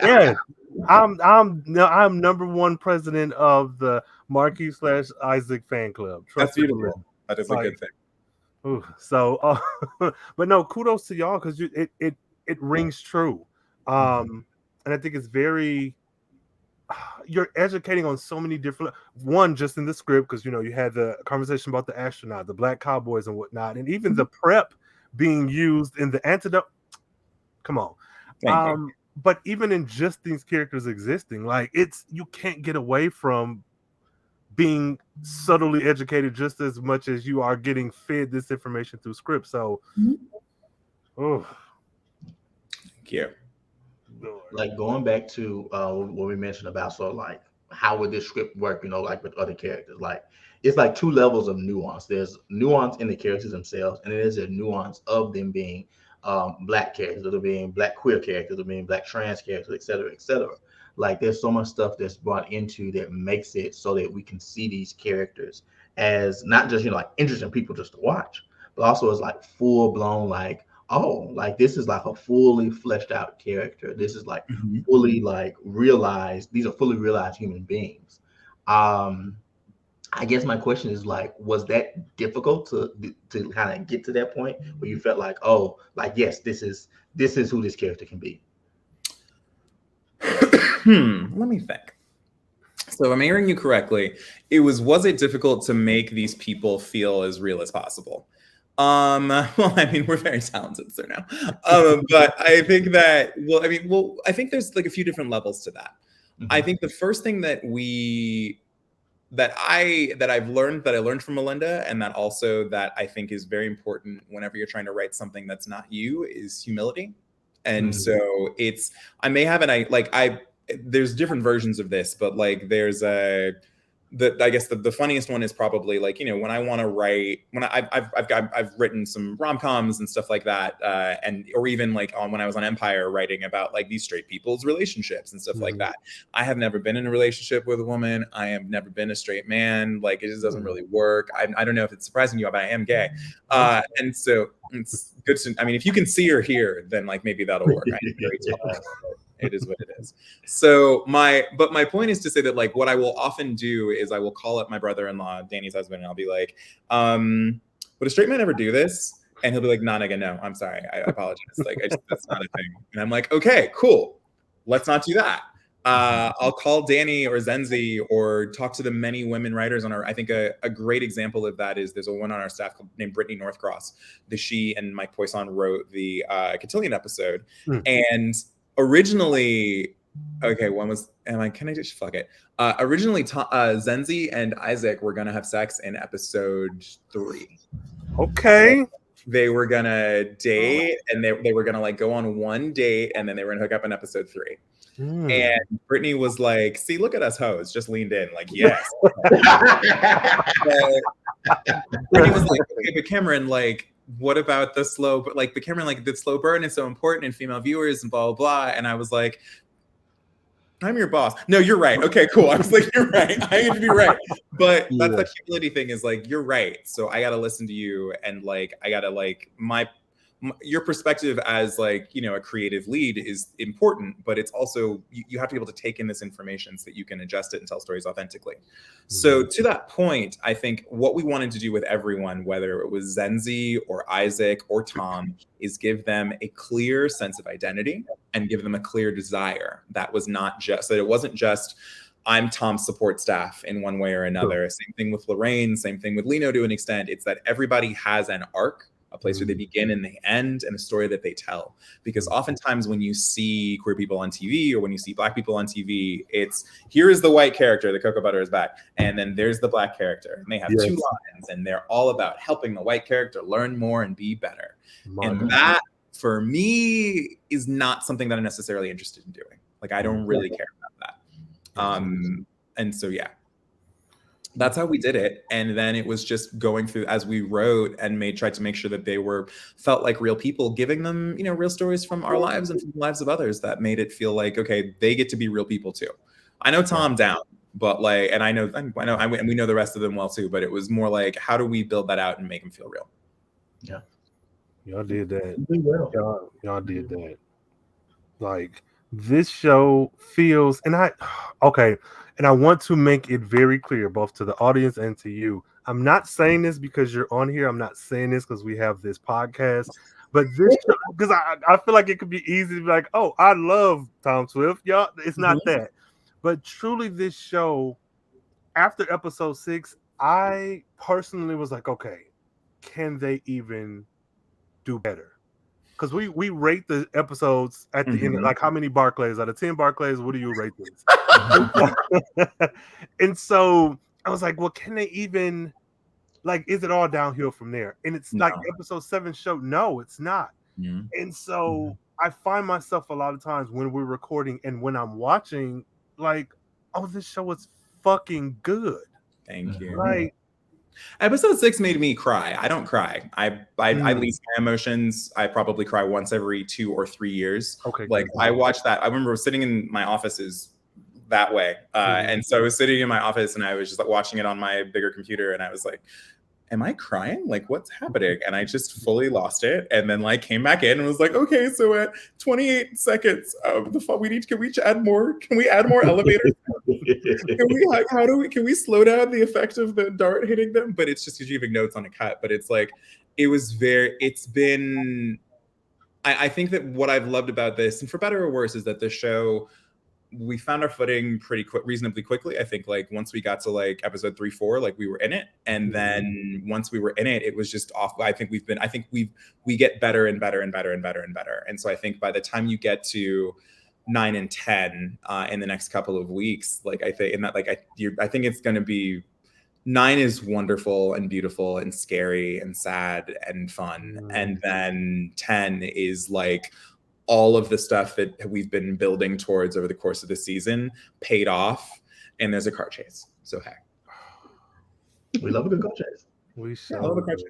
Yeah. I'm #1 president of the Marquis/Isaac fan club. That's beautiful. That is a good thing. Ooh, so but no, kudos to y'all because it rings true. And I think it's very, you're educating on so many different, one, just in the script, because you had the conversation about the astronaut, the black cowboys and whatnot, and even the prep being used in the antidote. Come on. But even in just these characters existing, like you can't get away from being subtly educated just as much as you are getting fed this information through script. So thank you. Like going back to what we mentioned about sort of like how would this script work, like with other characters, like it's like 2 levels of nuance. There's nuance in the characters themselves, and there's a nuance of them being black characters, or being black queer characters, or being black trans characters, et cetera, et cetera. Like there's so much stuff that's brought into that makes it so that we can see these characters as not just like interesting people just to watch, but also as like full blown like oh, like this is like a fully fleshed out character. This is like Mhm. fully like realized. These are fully realized human beings. I guess my question is like, was that difficult to kind of get to that point where you felt like, oh, like yes, this is who this character can be? Let me think. So if I'm hearing you correctly, was it difficult to make these people feel as real as possible? Well, I mean, we're very talented, so now. But I think that, I think there's like a few different levels to that. Mhm. I think the first thing that I learned from Melinda, and that also that I think is very important whenever you're trying to write something that's not you, is humility. And so I may have there's different versions of this, but like there's I guess the funniest one is probably like, you know, when I want to write, I've written some rom-coms and stuff like that, or even like when I was on Empire writing about like these straight people's relationships and stuff like that. I have never been in a relationship with a woman. I have never been a straight man. Like it just doesn't really work. I don't know if it's surprising you, but I am gay, and so it's good to. I mean, if you can see or hear, then like maybe that'll work. I'm very tall. It is what it is. So my point is to say that like what I will often do is I will call up my brother-in-law, Danny's husband, and I'll be like, would a straight man ever do this? And he'll be like, nah, nigga, no, I'm sorry. I apologize. Like that's not a thing. And I'm like, okay, cool. Let's not do that. I'll call Danny or Zenzi or talk to the many women writers on our. I think a great example of that is there's a woman on our staff named Brittany Northcross. She and Mike Poisson wrote the Cotillion episode. And originally, okay, can I just fuck it? Originally, Zenzi and Isaac were gonna have sex in episode 3. Okay. They were gonna date, and they were gonna like go on one date, and then they were gonna hook up in episode 3. And Brittany was like, "See, look at us hoes," just leaned in, like, yes. Brittany was like, "Okay, but Cameron, like, what about the slow? But like, but Cameron, like, the slow burn is so important in female viewers and blah blah blah." And I was like, I'm your boss. No, you're right. Okay, cool. I was like, you're right. I need to be right. But that's the humility thing is like, you're right. So I got to listen to you. And like, I got to like your perspective as like, you know, a creative lead is important, but it's also, you have to be able to take in this information so that you can adjust it and tell stories authentically. So to that point, I think what we wanted to do with everyone, whether it was Zenzi or Isaac or Tom, is give them a clear sense of identity and give them a clear desire. That it wasn't just, I'm Tom's support staff in one way or another. Same thing with Lorraine, same thing with Lino to an extent. It's that everybody has an arc, a place where they begin and they end, and a story that they tell. Because oftentimes when you see queer people on TV or when you see Black people on TV, it's here is the white character, the cocoa butter is back, and then there's the Black character, and they have 2 lines, and they're all about helping the white character learn more and be better. And that, for me, is not something that I'm necessarily interested in doing. Like, I don't really care about that. And so, yeah. That's how we did it. And then it was just going through as we wrote and tried to make sure that they felt like real people, giving them, you know, real stories from our lives and from the lives of others that made it feel like, okay, they get to be real people too. I know Tom down, but like, and and we know the rest of them well too, but it was more like, how do we build that out and make them feel real? Yeah. Y'all did that. Y'all did that. Like, this show feels, and I want to make it very clear, both to the audience and to you. I'm not saying this because you're on here. I'm not saying this because we have this podcast. But this show, because I feel like it could be easy to be like, oh, I love Tom Swift. Y'all, it's not that. But truly, this show, after episode 6, I personally was like, okay, can they even do better? Because we rate the episodes at the end, like how many Barclays out of 10 Barclays? What do you rate this? And so I was like, well, can they even, like, is it all downhill from there? And it's like episode 7 showed, no, it's not. And so I find myself a lot of times when we're recording and when I'm watching, like, oh, this show is fucking good. Thank you. Like, episode 6 made me cry. I don't cry. I lease my emotions. I probably cry once every 2 or 3 years. Okay. Like, I watched that. I remember sitting in my offices that way. And so I was sitting in my office and I was just like watching it on my bigger computer. And I was like, am I crying? Like, what's happening? And I just fully lost it. And then like came back in and was like, okay, so at 28 seconds of the fall, can we add more? Can we add more elevators? Can we slow down the effect of the dart hitting them? But it's just because you're giving notes on a cut. But it's like, I think that what I've loved about this, and for better or worse, is that the show, we found our footing reasonably quickly. I think like once we got to like episode 3, 4, like we were in it. And then once we were in it, it was just off. I think we get better and better and better and better and better. And so I think by the time you get to 9 and 10 in the next couple of weeks, like I think I think it's going to be, 9 is wonderful and beautiful and scary and sad and fun. And then 10 is like all of the stuff that we've been building towards over the course of the season paid off, and there's a car chase. So hey, we love a good car chase. We shall. Love a car chase.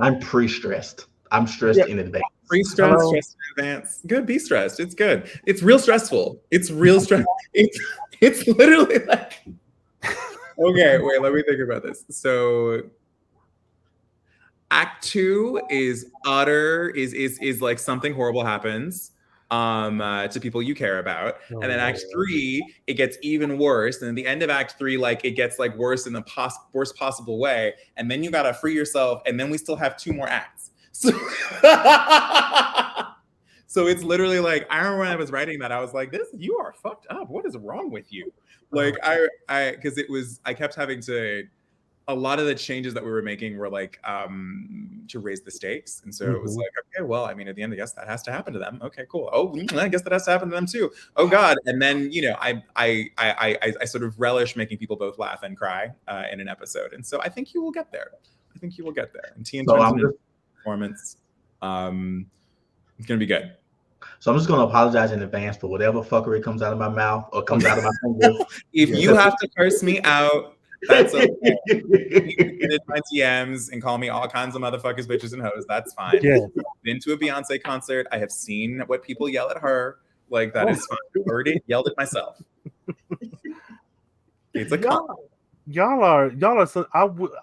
I'm pre-stressed. I'm stressed in advance. Pre-stressed, stressed in advance. Good, be stressed. It's good. It's real stressful. It's real stress. It's literally like, okay, wait, let me think about this. So Act 2 is like something horrible happens to people you care about. And then Act 3, it ggets even worse. And at the end of Act 3, like it gets like worse in the worst possible way. And then you gotta free yourself. And then we still have 2 more acts. So, so it's literally like, I remember when I was writing that, I was like, you are fucked up. What is wrong with you? Like because I kept having to, a lot of the changes that we were making were like to raise the stakes. And so it was like, okay, well, I mean, at the end, I guess that has to happen to them. Okay, cool. Oh, I guess that has to happen to them too. Oh God. And then, you know, I sort of relish making people both laugh and cry in an episode. And so I think you will get there. And T in terms of performance, it's gonna be good. So I'm just gonna apologize in advance for whatever fuckery comes out of my mouth or comes out of my finger. If you have to curse me out, that's okay. You can get in my DMs and call me all kinds of motherfuckers, bitches, and hoes. That's fine. Yeah. Been to a Beyonce concert. I have seen what people yell at her. Like that is fine. I've already yelled at myself. It's a y'all are.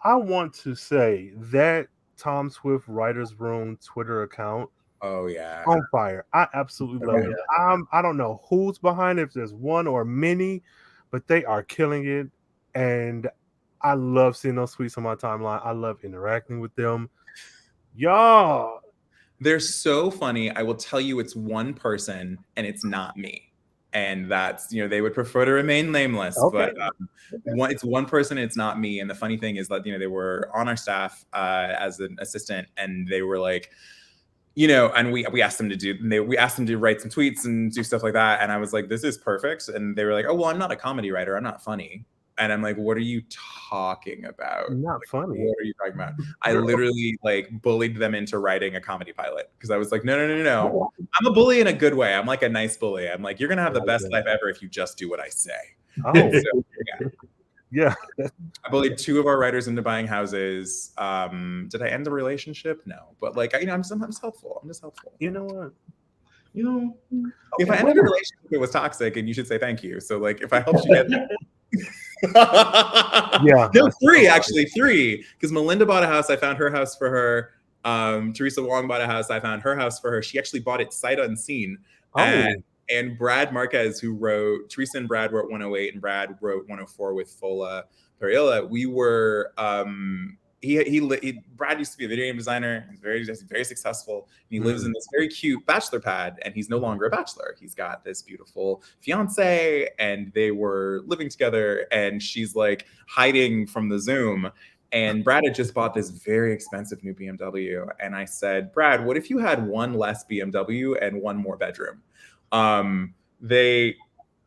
I want to say that Tom Swift Writers Room Twitter account. Oh yeah, on fire. I absolutely love it. I don't know who's behind it, if there's one or many, but they are killing it. And I love seeing those tweets on my timeline. I love interacting with them. Y'all. They're so funny. I will tell you, it's one person and it's not me. And that's, you know, they would prefer to remain nameless, but it's one person and it's not me. And the funny thing is that, you know, they were on our staff as an assistant, and they were like, you know, and we asked them to write some tweets and do stuff like that. And I was like, this is perfect. And they were like, oh, well, I'm not a comedy writer. I'm not funny. And I'm like, what are you talking about? Not like, funny. What are you talking about? I literally like bullied them into writing a comedy pilot because I was like, no. I'm a bully in a good way. I'm like a nice bully. I'm like, you're going to have the best life ever if you just do what I say. Oh, so, yeah. I bullied 2 of our writers into buying houses. Did I end the relationship? No. But like, you know, I'm just helpful. I'm just helpful. You know what? You know, if I ended a relationship, it was toxic, and you should say thank you. So like, if I helped you get yeah, no, 3 because Melinda bought a house. I found her house for her. Teresa Wong bought a house. I found her house for her. She actually bought it sight unseen. And Brad Marquez, who wrote, Teresa and Brad wrote 108, and Brad wrote 104 with Fola Periola. We were Brad used to be a video game designer. He's very successful. And he lives in this very cute bachelor pad, and he's no longer a bachelor. He's got this beautiful fiance, and they were living together, and she's like hiding from the Zoom. And Brad had just bought this very expensive new BMW. And I said, Brad, what if you had one less BMW and one more bedroom?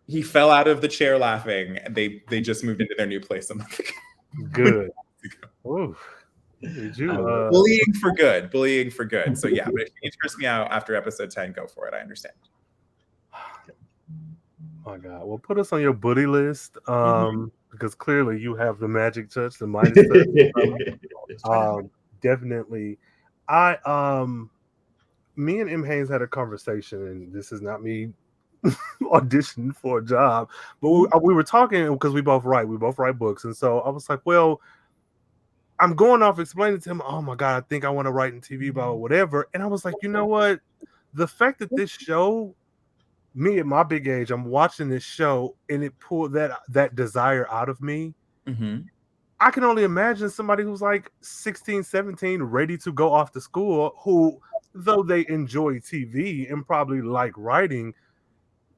He fell out of the chair laughing, and they just moved into their new place a month ago. Good. Ooh. Bullying for good. So yeah, but if you curse me out after episode 10, go for it. I understand. Oh my God. Well, put us on your bully list. Because clearly you have the magic touch, the Midas touch. Definitely. Me and M. Haynes had a conversation, and this is not me auditioned for a job. But we were talking because we both write books, and so I was like, well, I'm going off explaining to him, oh my God, I think I want to write in TV about whatever. And I was like, you know what? The fact that this show, me at my big age, I'm watching this show and it pulled that desire out of me. Mm-hmm. I can only imagine somebody who's like 16, 17, ready to go off to school, who, though they enjoy TV and probably like writing,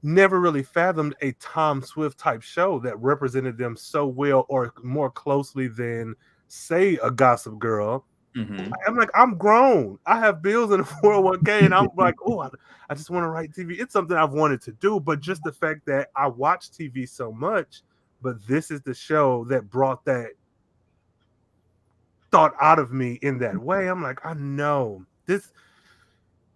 never really fathomed a Tom Swift type show that represented them so well or more closely than, say, a Gossip Girl. Mm-hmm. I'm like, I'm grown. I have bills in a 401k, and I'm like, oh, I just want to write TV. It's something I've wanted to do, but just the fact that I watch TV so much, but this is the show that brought that thought out of me in that way. I'm like, I know this.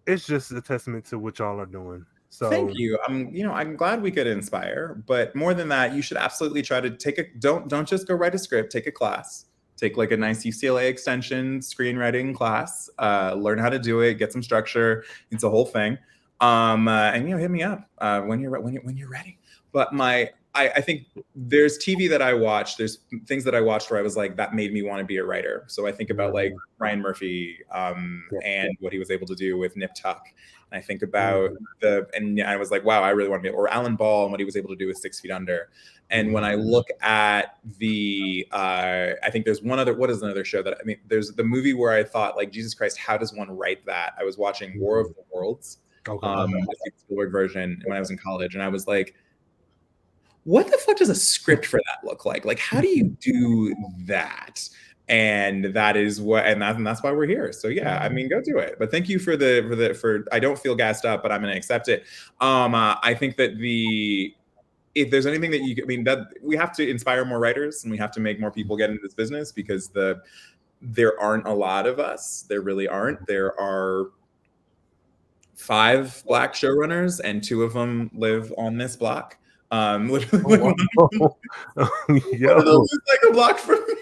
It's just a testament to what y'all are doing. So thank you. I'm glad we could inspire, but more than that, you should absolutely try to don't just go write a script, take a class. Take like a nice UCLA extension screenwriting class, learn how to do it, get some structure. It's a whole thing. And hit me up when you're ready. But I think there's TV that I watch. There's things that I watched where I was like, that made me want to be a writer. So I think about like Ryan Murphy and what he was able to do with Nip Tuck. And I think about and I was like, wow, I really want to be, or Alan Ball and what he was able to do with 6 Feet Under. And when I look at I think there's what is another show that, there's the movie where I thought like, Jesus Christ, how does one write that? I was watching War of the Worlds, the Spielberg version when I was in college. And I was like, what the fuck does a script for that look like? Like, how do you do that? And that's why we're here. So yeah, go do it. But thank you for I don't feel gassed up, but I'm going to accept it. I think that if there's anything that that we have to inspire more writers and we have to make more people get into this business, because there aren't a lot of us. There really aren't. There are 5 Black showrunners and 2 of them live on this block. Literally, one of those is like a block from me.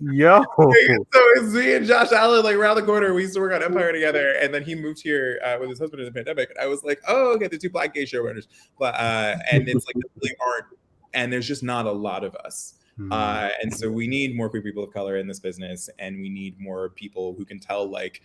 Yo. So it's me and Josh Allen, like around the corner. We used to work on Empire together, and then he moved here with his husband in the pandemic. And I was like, oh, okay, the 2 Black gay showrunners. But and it's like there really aren't, and there's just not a lot of us. And so we need more people of color in this business, and we need more people who can tell like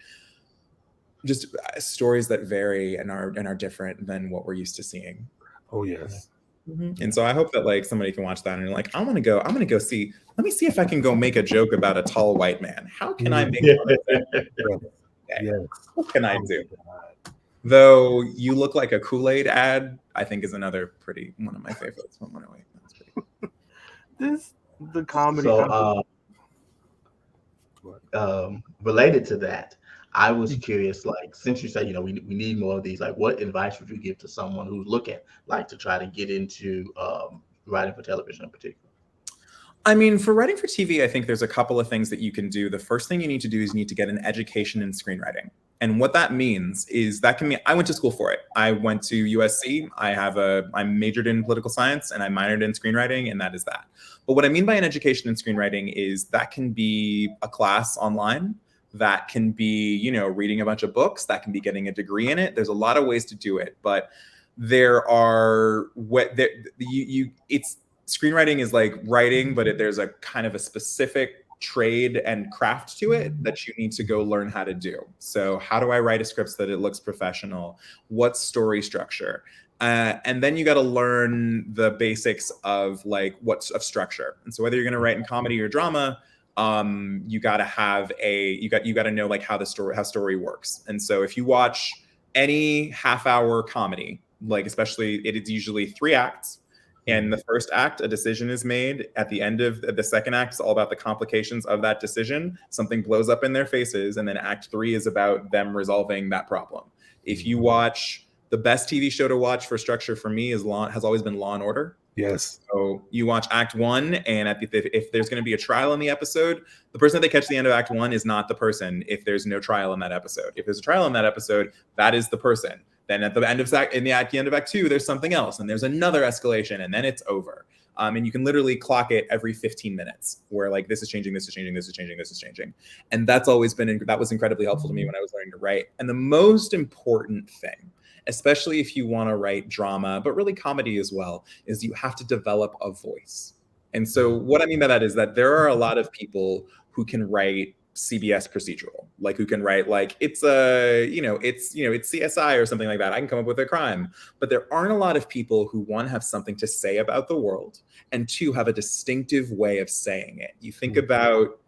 just stories that vary and are different than what we're used to seeing. Oh yes. And so I hope that like somebody can watch that and you're like, I'm gonna go see. Let me see if I can go make a joke about a tall white man. How can I make that? Yes. What can I do? Though you look like a Kool-Aid ad, I think is another one of my favorites from 108. That's pretty cool. The comedy. So related to that, I was curious, like, since you say, we need more of these, like, what advice would you give to someone who's looking, like, to try to get into writing for television in particular? For writing for TV, I think there's a couple of things that you can do. The first thing you need to do is you need to get an education in screenwriting. And what that means is I went to school for it. I went to USC. I majored in political science and I minored in screenwriting, and that is that. But what I mean by an education in screenwriting is that can be a class online. That can be, reading a bunch of books. That can be getting a degree in it. There's a lot of ways to do it, but screenwriting is like writing, but there's a kind of a specific trade and craft to it that you need to go learn how to do. So how do I write a script so that it looks professional? What's story structure? And then you got to learn the basics of of structure. And so whether you're going to write in comedy or drama, you got to know like how story works. And so if you watch any half-hour comedy, like especially it is usually 3 acts. In the first act, a decision is made. At the end of the second act, it's all about the complications of that decision. Something blows up in their faces, and then act 3 is about them resolving that problem. If you watch, the best TV show to watch for structure for me has always been Law and Order. Yes. So you watch Act 1, and if there's going to be a trial in the episode, the person that they catch at the end of Act 1 is not the person. If there's no trial in that episode, if there's a trial in that episode, that is the person. Then at the end of Act 2, there's something else, and there's another escalation, and then it's over. And you can literally clock it every 15 minutes, where like this is changing, this is changing, this is changing, this is changing, and that was incredibly helpful to me when I was learning to write. And the most important thing, especially if you want to write drama, but really comedy as well, is you have to develop a voice. And so what I mean by that is that there are a lot of people who can write CBS procedural, like who can write like it's CSI or something like that. I can come up with a crime, but there aren't a lot of people who, one, have something to say about the world, and two, have a distinctive way of saying it. You think about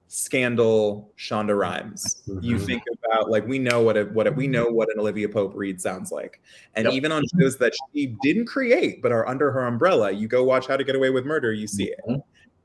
Scandal, Shonda Rhimes. You think about like we know what an Olivia Pope read sounds like, and even on shows that she didn't create but are under her umbrella, you go watch How to Get Away with Murder, you see it.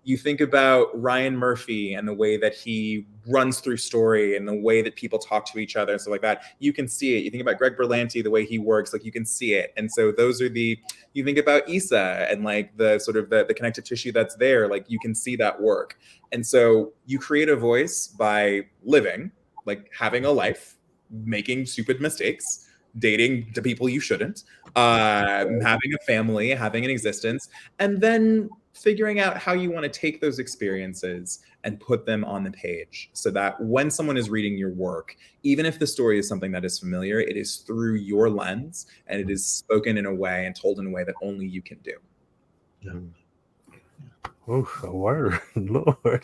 You think about Ryan Murphy and the way that he runs through story and the way that people talk to each other and stuff like that. You can see it. You think about Greg Berlanti, the way he works, like you can see it. And so those are you think about Issa and like the sort of the connective tissue that's there, like you can see that work. And so you create a voice by living, like having a life, making stupid mistakes, dating to people you shouldn't, having a family, having an existence, and then figuring out how you want to take those experiences and put them on the page so that when someone is reading your work, even if the story is something that is familiar, it is through your lens and it is spoken in a way and told in a way that only you can do. Oh, a word, Lord. I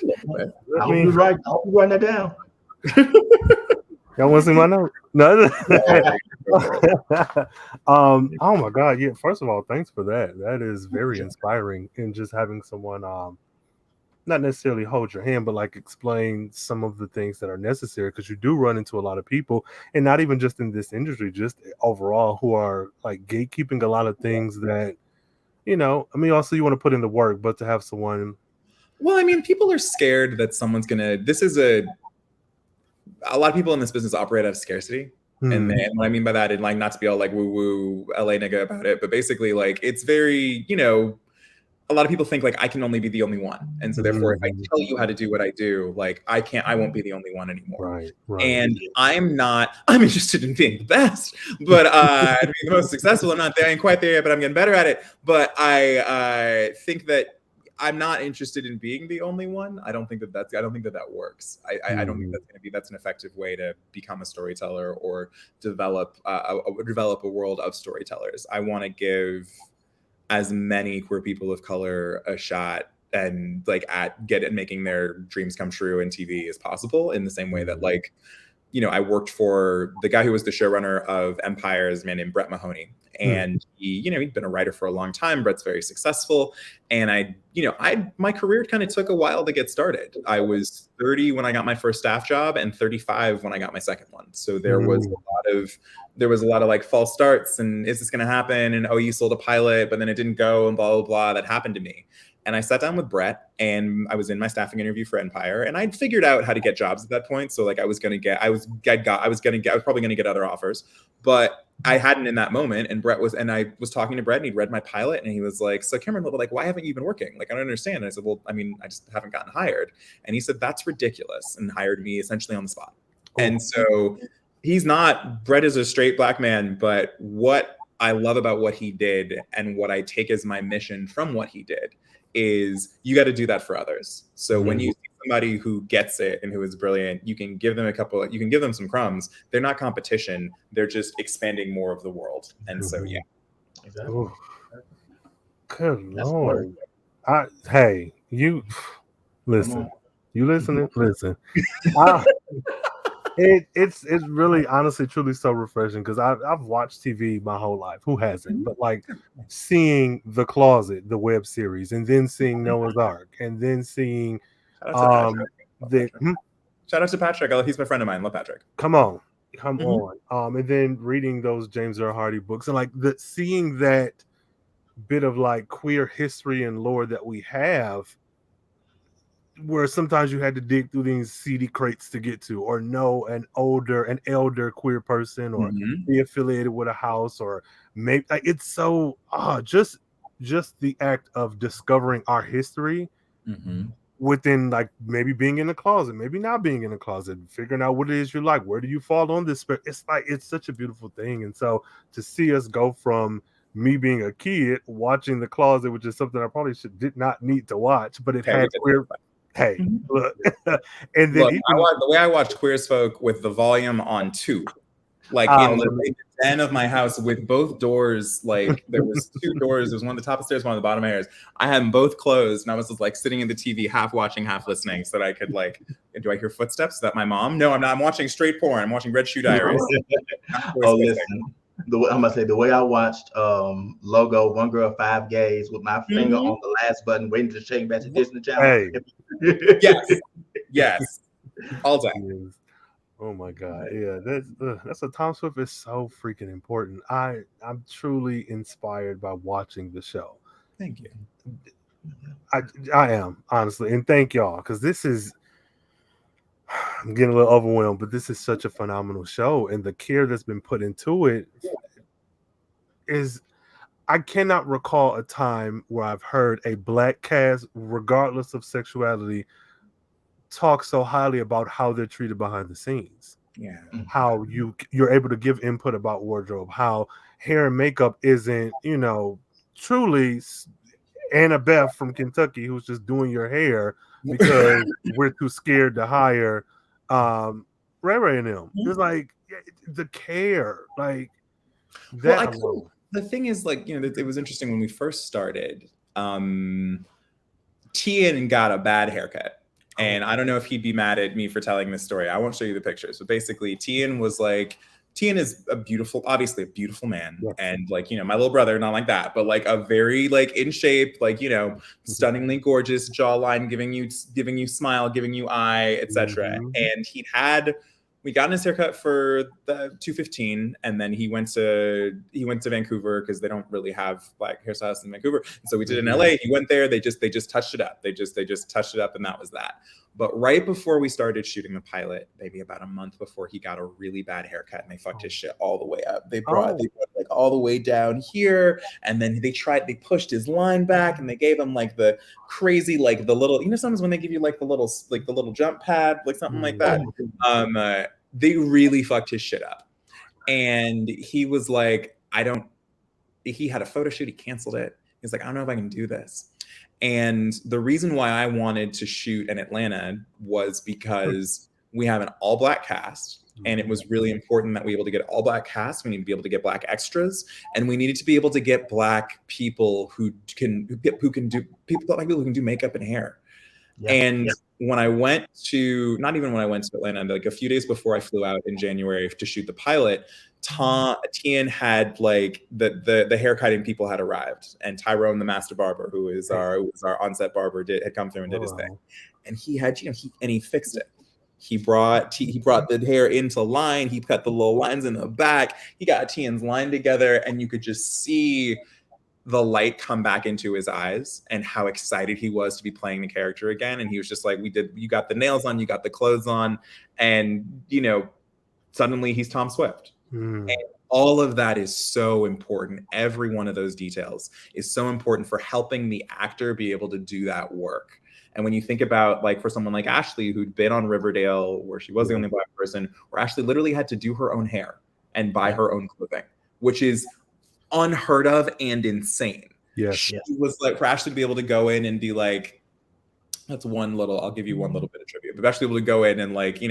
hope you write that down. Y'all want to see my note? No. Oh my God! Yeah. First of all, thanks for that. That is very inspiring. And just having someone, not necessarily hold your hand, but like explain some of the things that are necessary, because you do run into a lot of people, and not even just in this industry, just overall, who are like gatekeeping a lot of things that, I mean, also you want to put in the work, but to have someone. Well, I mean, people are scared that someone's gonna. A lot of people in this business operate out of scarcity. And what I mean by that, and like not to be all like woo-woo LA nigga about it, but basically like it's very, a lot of people think like I can only be the only one. And so therefore, if I tell you how to do what I do, like I won't be the only one anymore. Right. And I'm interested in being the best, but being the most successful. I'm not there, I ain't quite there yet, but I'm getting better at it. But I think that I'm not interested in being the only one. I don't think that works. I don't think that's an effective way to become a storyteller or develop a world of storytellers. I want to give as many queer people of color a shot and like making their dreams come true in TV as possible, in the same way that like, I worked for the guy who was the showrunner of Empire, is a man named Brett Mahoney. And he'd been a writer for a long time. Brett's very successful. And my career kind of took a while to get started. I was 30 when I got my first staff job and 35 when I got my second one. So there was a lot of like false starts and is this going to happen? And, you sold a pilot, but then it didn't go and blah, blah, blah. That happened to me. And I sat down with Brett and I was in my staffing interview for Empire, and I'd figured out how to get jobs at that point. So like I was probably going to get other offers, but I hadn't in that moment. And I was talking to Brett and he'd read my pilot and he was like, so Cameron, like, why haven't you been working? Like, I don't understand. And I said, well, I mean, I just haven't gotten hired. And he said, that's ridiculous. And hired me essentially on the spot. Oh. And so Brett is a straight Black man, but what I love about what he did and what I take as my mission from what he did is you got to do that for others. So when you see somebody who gets it and who is brilliant, you can give them some crumbs. They're not competition. They're just expanding more of the world. And so, yeah. Exactly. Good Lord. Hey, you listen. You listening? Listen. It's really honestly truly so refreshing, because I've watched TV my whole life. Who hasn't? But like seeing The Closet, the web series, and then seeing Noah's Ark, and then seeing shout out to Patrick. He's my friend of mine. Love Patrick. Come on. And then reading those James Earl Hardy books and like seeing that bit of like queer history and lore that we have, where sometimes you had to dig through these CD crates to get to, or know an elder queer person, or be affiliated with a house, or maybe like it's so just the act of discovering our history within like maybe being in the closet, maybe not being in the closet, figuring out what it is you like, where do you fall on this spectrum. It's like it's such a beautiful thing. And so to see us go from me being a kid watching The Closet, which is something I probably did not need to watch, but it had queer. Hey, look. And then the way I watched Queer as Folk with the volume on 2. like in the den of my house with both doors. Like there was 2 doors. There was one at the top of the stairs, one on the bottom of the stairs. I had them both closed, and I was just like sitting in the TV, half watching, half listening, so that I could like, do I hear footsteps? Is that my mom? No, I'm not. I'm watching straight porn. I'm watching Red Shoe Diaries. Listen. I'm gonna say the way I watched Logo, One Girl, Five Gays with my finger on the last button, waiting to change back to Disney Channel. Yes, all day. Oh my God, yeah, that's a Tom Swift is so freaking important. I'm truly inspired by watching the show. Thank you. I am, honestly, and thank y'all, because this is. I'm getting a little overwhelmed, but this is such a phenomenal show, and the care that's been put into it is. I cannot recall a time where I've heard a Black cast, regardless of sexuality, talk so highly about how they're treated behind the scenes. Yeah, how you're able to give input about wardrobe, how hair and makeup isn't, truly Annabeth from Kentucky who's just doing your hair because we're too scared to hire Rhayne and M. It's like the care, like that. Well, the thing is, like, it was interesting when we first started. Tian got a bad haircut. And I don't know if he'd be mad at me for telling this story. I won't show you the pictures, but basically Tian is obviously a beautiful man. Yes. And like, my little brother, not like that, but like a very like in shape, like, stunningly gorgeous jawline, giving you smile, giving you eye, etc. And we got his haircut for the 215, and then he went to Vancouver because they don't really have Black hairstylists in Vancouver. And so we did it in LA. He went there. They just touched it up. They just touched it up, and that was that. But right before we started shooting the pilot, maybe about a month before, he got a really bad haircut, and they fucked his shit all the way up. They brought like all the way down here, and then they pushed his line back, and they gave him like the crazy, like the little, sometimes when they give you like the little jump pad, like something like that. They really fucked his shit up. And he was like, he had a photo shoot, he canceled it. He's like, I don't know if I can do this. And the reason why I wanted to shoot in Atlanta was because we have an all-Black cast, and it was really important that we were able to get an all-Black cast. We need to be able to get Black extras, and we needed to be able to get Black people who can do makeup and hair. When I went to, not even when I went to Atlanta, like a few days before I flew out in January to shoot the pilot, Tian had like the haircutting people had arrived, and Tyrone, the master barber, who was our on-set barber, had come through and did his thing, and he had he fixed it. He brought the hair into line. He cut the little lines in the back. He got Tian's line together, and you could just see the light come back into his eyes and how excited he was to be playing the character again. And he was just like, you got the nails on, you got the clothes on, and suddenly he's Tom Swift. And all of that is so important. Every one of those details is so important for helping the actor be able to do that work. And when you think about, like, for someone like Ashley, who'd been on Riverdale, where she was the only Black person, where Ashley literally had to do her own hair and buy her own clothing, which is unheard of and insane. She was like, for Ashley to be able to go in and be like, I'll give you one little bit of trivia, but Ashley able to go in and like,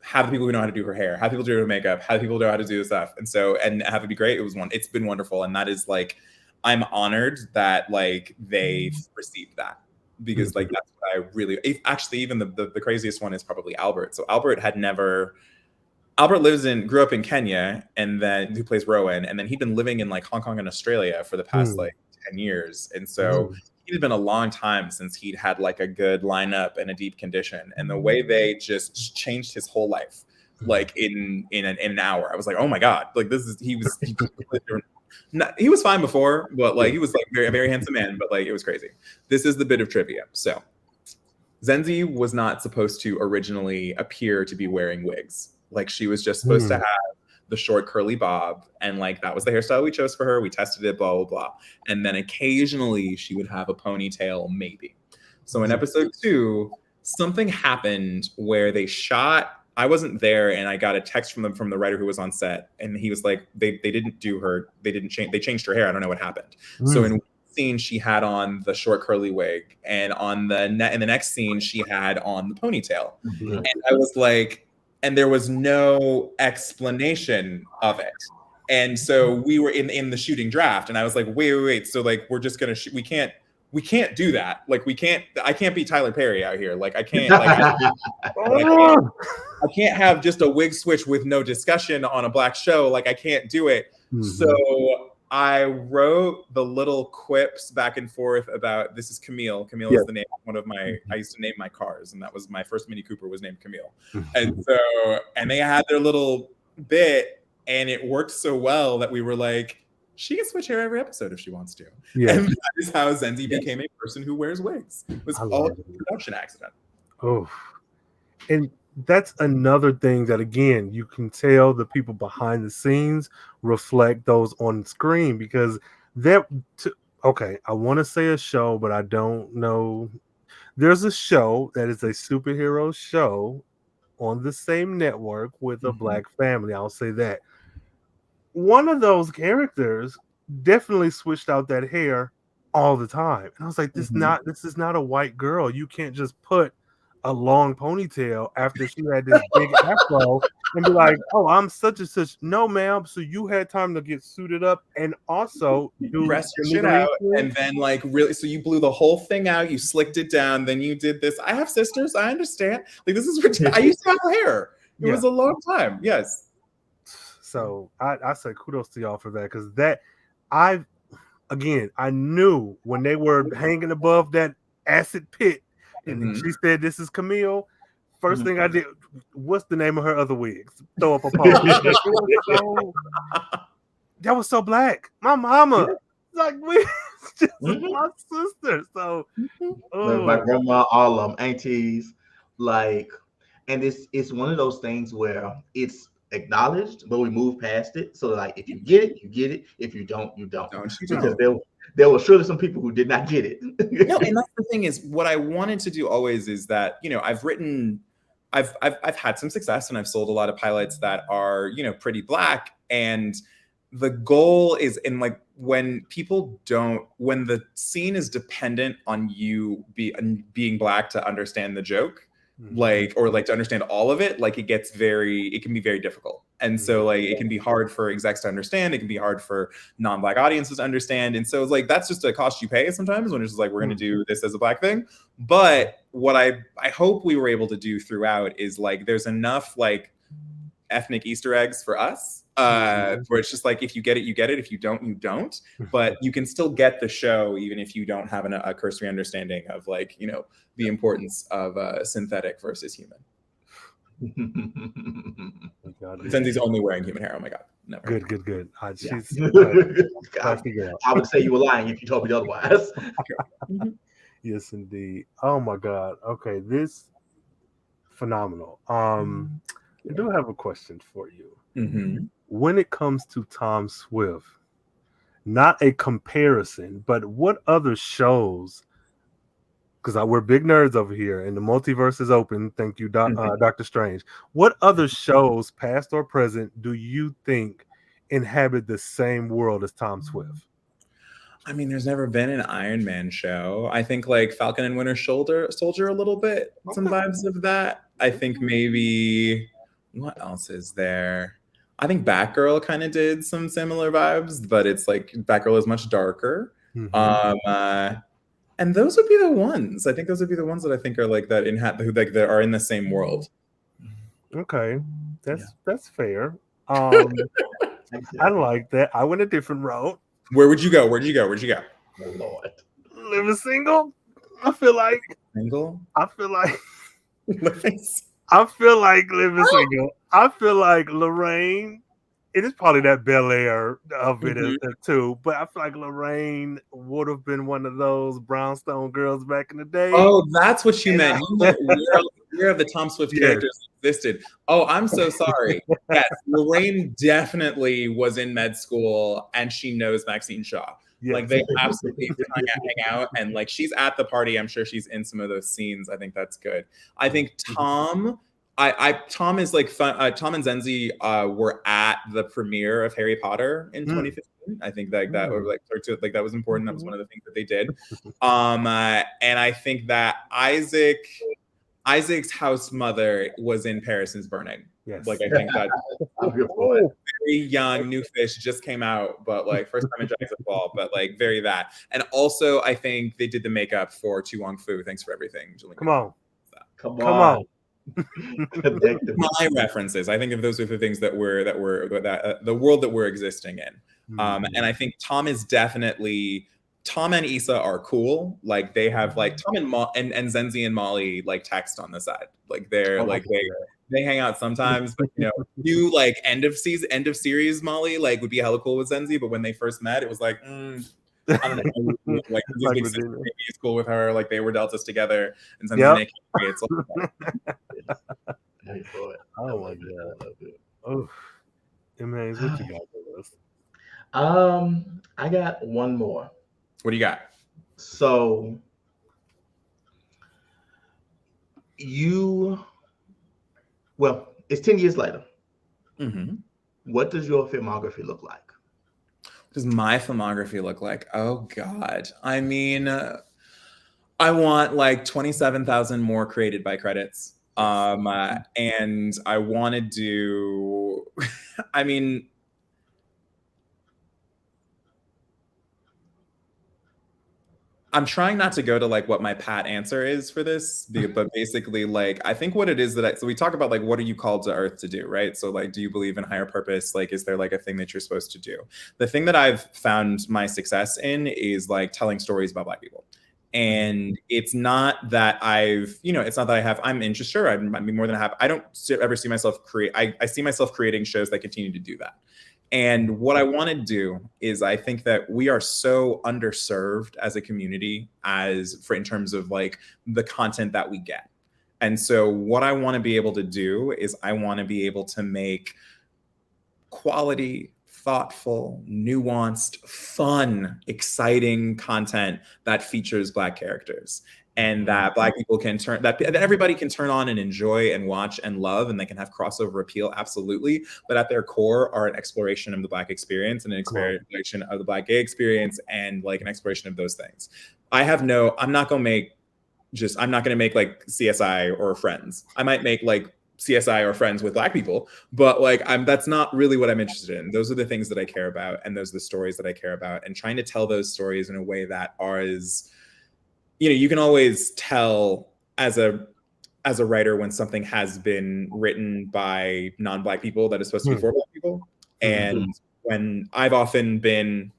have the people who know how to do her hair, have people do her makeup, have people know how to do this stuff. And have it be great. It's been wonderful. And that is like, I'm honored that like they've received that, because like, that's what I really, actually, even the craziest one is probably Albert. So Albert grew up in Kenya, and then who plays Rowan, and then he'd been living in like Hong Kong and Australia for the past like 10 years. And so it had been a long time since he'd had like a good lineup and a deep condition. And the way they just changed his whole life, like in an hour, I was like, oh my God, like he was fine before, but like he was like very, very handsome man, but like it was crazy. This is the bit of trivia. So Zenzi was not supposed to originally appear to be wearing wigs. Like she was just supposed to have the short curly bob, and like that was the hairstyle we chose for her. We tested it, blah blah blah, and then occasionally she would have a ponytail, maybe. So in episode 2, something happened where they shot. I wasn't there, and I got a text from the writer who was on set, and he was like, they changed her hair. I don't know what happened. So in one scene she had on the short curly wig, and in the next scene she had on the ponytail, and I was like. and there was no explanation of it. And so we were in the shooting draft, and I was like, wait. So like, we're just gonna shoot. We can't do that. Like, I can't be Tyler Perry out here. Like, I can't. Like, I can't have just a wig switch with no discussion on a black show. Like, I can't do it. So I wrote the little quips back and forth about, this is Camille. Camille is the name of one of my, I used to name my cars, and that was my first Mini Cooper was named Camille. And they had their little bit, and it worked so well that we were like, she can switch hair every episode if she wants to. And that is how Zenzi became a person who wears wigs. It was all a production accident. Oh, and that's another thing that, again, you can tell the people behind the scenes reflect those on screen, because okay, I want to say a show, but I don't know. There's a show that is a superhero show on the same network with a black family. I'll say that. One of those characters definitely switched out that hair all the time. And I was like, this is not a white girl. You can't just put a long ponytail after she had this big afro and be like, oh, I'm such and such. No, ma'am. So you had time to get suited up and also do dress your shit out, and then like really, so you blew the whole thing out, you slicked it down, then you did this. I have sisters, I understand. Like, this is ridiculous. I used to have hair. It was a long time. Yes. So I say kudos to y'all for that, because I knew when they were hanging above that acid pit, and she said, "This is Camille." First thing I did, what's the name of her other wigs? Throw up a post. That was so black. My mama, like, we just my sister. So, my grandma, all of them, aunties, like, and it's one of those things where it's acknowledged, but we move past it. So like, if you get it, you get it. If you don't, you don't. Because there were surely some people who did not get it. No, and that's the thing, is what I wanted to do always is that, you know, I've had some success, and I've sold a lot of pilots that are, you know, pretty black, and the goal is, in like, when the scene is dependent on you being black to understand the joke, like, or like to understand all of it, like, it can be very difficult. And so like, it can be hard for execs to understand, it can be hard for non-black audiences to understand. And so it's like, that's just a cost you pay sometimes, when it's just like, we're going to do this as a black thing. But what I hope we were able to do throughout is like, there's enough like ethnic Easter eggs for us, where it's just like, if you get it, you get it. If you don't, you don't. But you can still get the show even if you don't have a cursory understanding of, like, you know, the importance of synthetic versus human. Zenzi's only wearing human hair. Oh my god, never. Good. I would say you were lying if you told me otherwise. Yes, indeed. Oh my god. Okay, this phenomenal. I do have a question for you. When it comes to Tom Swift, not a comparison, but what other shows, because we're big nerds over here and the multiverse is open, thank you, Dr. Strange. What other shows, past or present, do you think inhabit the same world as Tom Swift? I mean, there's never been an Iron Man show. I think like Falcon and Winter Soldier a little bit, some vibes of that. I think maybe, what else is there? I think Batgirl kind of did some similar vibes, but it's like Batgirl is much darker. And those would be the ones. I think those would be the ones that I think are like that that are in the same world. Okay, that's fair. I like that. I went a different route. Where would you go? Oh Lord, Living single. I feel like single. I feel like living single. I feel like Lorraine. It is probably that Bel Air of it too, but I feel like Lorraine would have been one of those brownstone girls back in the day. Oh, that's what you meant. Where of the Tom Swift characters existed. Oh, I'm so sorry. Yes, Lorraine definitely was in med school, and she knows Maxine Shaw. Yes. Like, they absolutely hang out, and like, she's at the party. I'm sure she's in some of those scenes. I think that's good. I think Tom. Tom is like fun. Tom and Zenzi were at the premiere of Harry Potter in 2015. I think that that was important. That was one of the things that they did. And I think that Isaac Isaac's house mother was in Paris is Burning. Yes. Like I think that very young, new fish just came out, but like first time in Jags of Fall, but like very that. And also I think they did the makeup for Tu Wong Fu. Thanks for everything, Julie. Come on. My references. I think of those are the things that the world that we're existing in. And I think Tom and Issa are cool. Like they have like Tom and Zenzi and Molly like text on the side. Like they're they hang out sometimes, but new like end of series Molly like would be hella cool with Zenzi, but when they first met, it was like I don't know, like it's cool with her. Like they were deltas together, and Zenzi it's oh my god! Oh, Haynes, what you got for us? I got one more. What do you got? So it's 10 years later. Mm-hmm. What does your filmography look like? What does my filmography look like? Oh God. I mean, I want like 27,000 more created by credits. And I want to do, I mean, I'm trying not to go to like what my pat answer is for this, but basically like, I think what it is so we talk about like, what are you called to earth to do, right? So like, do you believe in higher purpose? Like, is there like a thing that you're supposed to do? The thing that I've found my success in is like telling stories about Black people. And it's not that I'm interested, sure, I'd be more than happy. I don't ever see myself I see myself creating shows that continue to do that. And what I want to do is I think that we are so underserved as a community in terms of like the content that we get. And so what I want to be able to do is I want to be able to make quality, thoughtful, nuanced, fun, exciting content that features Black characters. And that Black people that everybody can turn on and enjoy and watch and love, and they can have crossover appeal, absolutely. But at their core are an exploration of the Black experience and an exploration of the Black gay experience and like an exploration of those things. I'm not going to make like CSI or Friends. I might make like CSI or Friends with Black people, but like that's not really what I'm interested in. Those are the things that I care about, and those are the stories that I care about, and trying to tell those stories in a way that you can always tell as a writer when something has been written by non-Black people that is supposed to be for Black people. And when I've often been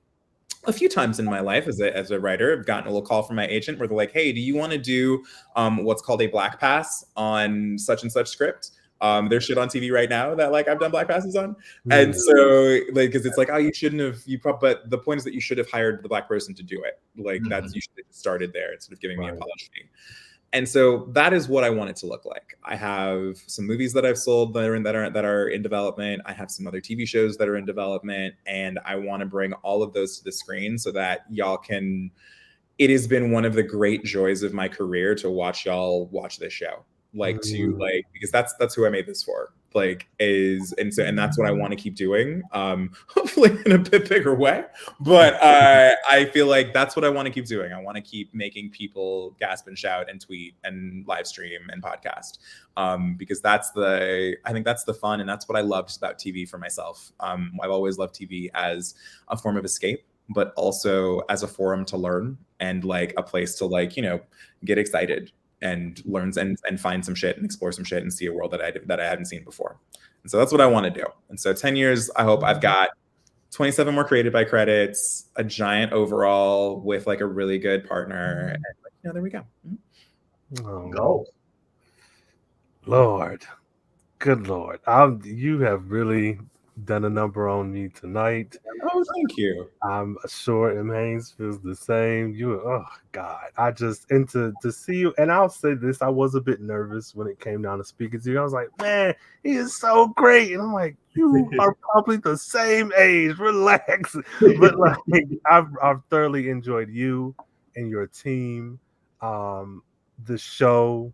a few times in my life as a writer, I've gotten a little call from my agent where they're like, hey, do you want to do what's called a Black Pass on such and such script? There's shit on TV right now that like I've done Black Passes on. And so like, cause it's like, oh, you shouldn't have, but the point is that you should have hired the Black person to do it. Like you should have started there instead of giving me a polish fee. And so that is what I want it to look like. I have some movies that I've sold that are in development. I have some other TV shows that are in development, and I want to bring all of those to the screen so that y'all can. It has been one of the great joys of my career to watch y'all watch this show, because that's who I made this for. And that's what I want to keep doing, hopefully in a bit bigger way. But I feel like that's what I want to keep doing. I want to keep making people gasp and shout and tweet and live stream and podcast, because I think that's the fun, and that's what I loved about TV for myself. I've always loved TV as a form of escape, but also as a forum to learn and like a place to get excited and learns and find some shit and explore some shit and see a world that I hadn't seen before. And so that's what I want to do. And so 10 years, I hope I've got 27 more created by credits, a giant overall with like a really good partner. And there we go. Oh, go. Lord. Good Lord. You have really done a number on me tonight. Oh, thank you. I'm sure M. Haynes feels the same. Oh God. To see you, and I'll say this, I was a bit nervous when it came down to speaking to you. I was like, man, he is so great. And I'm like, you are probably the same age. Relax. But like I've thoroughly enjoyed you and your team, the show,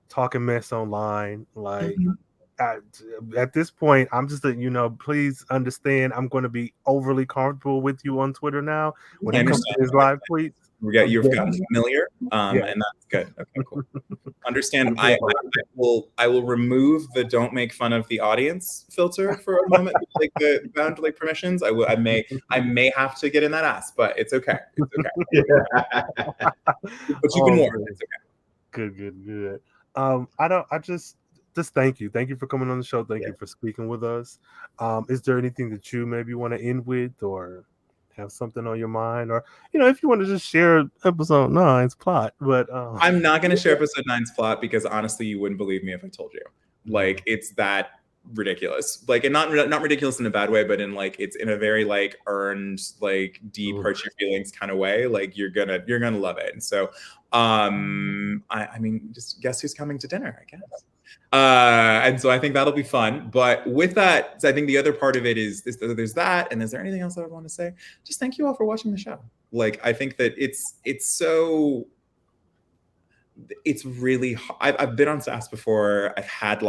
Talking Mess Online. Like at this point, I'm just letting you know, please understand, I'm going to be overly comfortable with you on Twitter now when it comes to his live tweets. You've gotten familiar, and that's good. Okay, cool. Understand. I will remove the "don't make fun of the audience" filter for a moment, like the bound like permissions. I may have to get in that ass, but it's okay. It's okay. But you can warn. It's okay. Good. I just thank you for coming on the show. Thank you for speaking with us. Is there anything that you maybe want to end with, or have something on your mind, or if you want to just share episode 9's plot? But I'm not going to share episode 9's plot because honestly, you wouldn't believe me if I told you. Like, it's that ridiculous. Like, and not ridiculous in a bad way, but in like it's in a very like earned, like deep hurt your feelings kind of way. Like you're gonna love it. And so I mean, just guess who's coming to dinner, I guess. And so I think that'll be fun. But with that, I think the other part of it is there's that. And is there anything else I would want to say? Just thank you all for watching the show. Like, I think that it's really, I've been on SAS before. I've had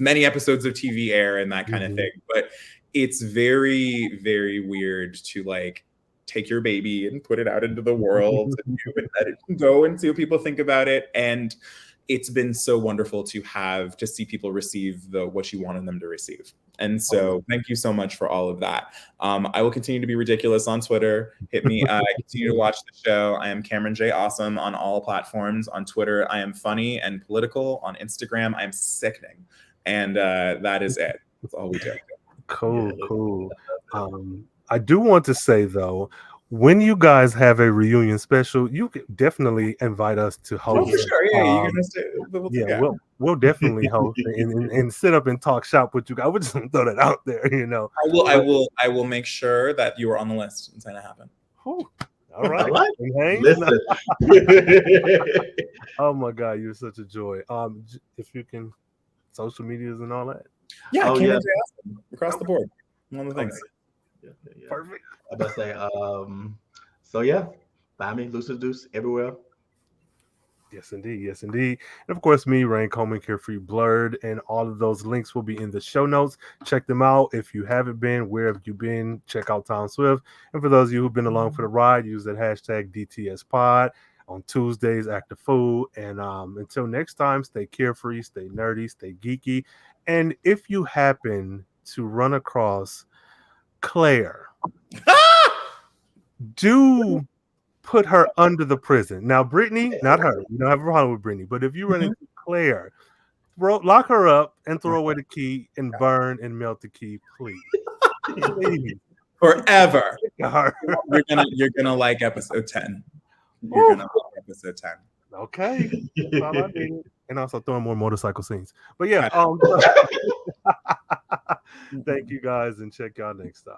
many episodes of TV air and that kind of thing. But it's very, very weird to like take your baby and put it out into the world and let it go and see what people think about it. And it's been so wonderful to see people receive what you wanted them to receive. And so thank you so much for all of that. I will continue to be ridiculous on Twitter. Hit me. Continue to watch the show. I am Cameron J. Awesome on all platforms. On Twitter, I am funny and political. On Instagram, I am sickening. And that is it. That's all we do. Cool. I do want to say, though, when you guys have a reunion special, you can definitely invite us to host. Oh, for sure. Yeah, we'll definitely host and sit up and talk shop with you guys. We're just gonna throw that out there, I will make sure that you are on the list. It's gonna happen. All right. Listen. Oh my God, you're such a joy. If you can, social medias and all that. Yeah, across the board. One of the things. Yeah. Perfect. I about to say, so yeah, find me, Lucis Deuce, everywhere. Yes, indeed. And of course, me, Rhayne Coleman, Carefree Blurred, and all of those links will be in the show notes. Check them out. If you haven't been, where have you been? Check out Tom Swift. And for those of you who've been along for the ride, use that hashtag DTSPod on Tuesdays, Active Food. And until next time, stay carefree, stay nerdy, stay geeky. And if you happen to run across Claire, do put her under the prison. Now, Brittany, not her. You don't have a problem with Brittany. But if you run into Claire, lock her up and throw away the key and burn and melt the key, please. Forever. You're gonna like episode 10. You're gonna like episode 10. Okay. That's all I need. And also throwing more motorcycle scenes. But yeah, thank you guys, and check y'all next time.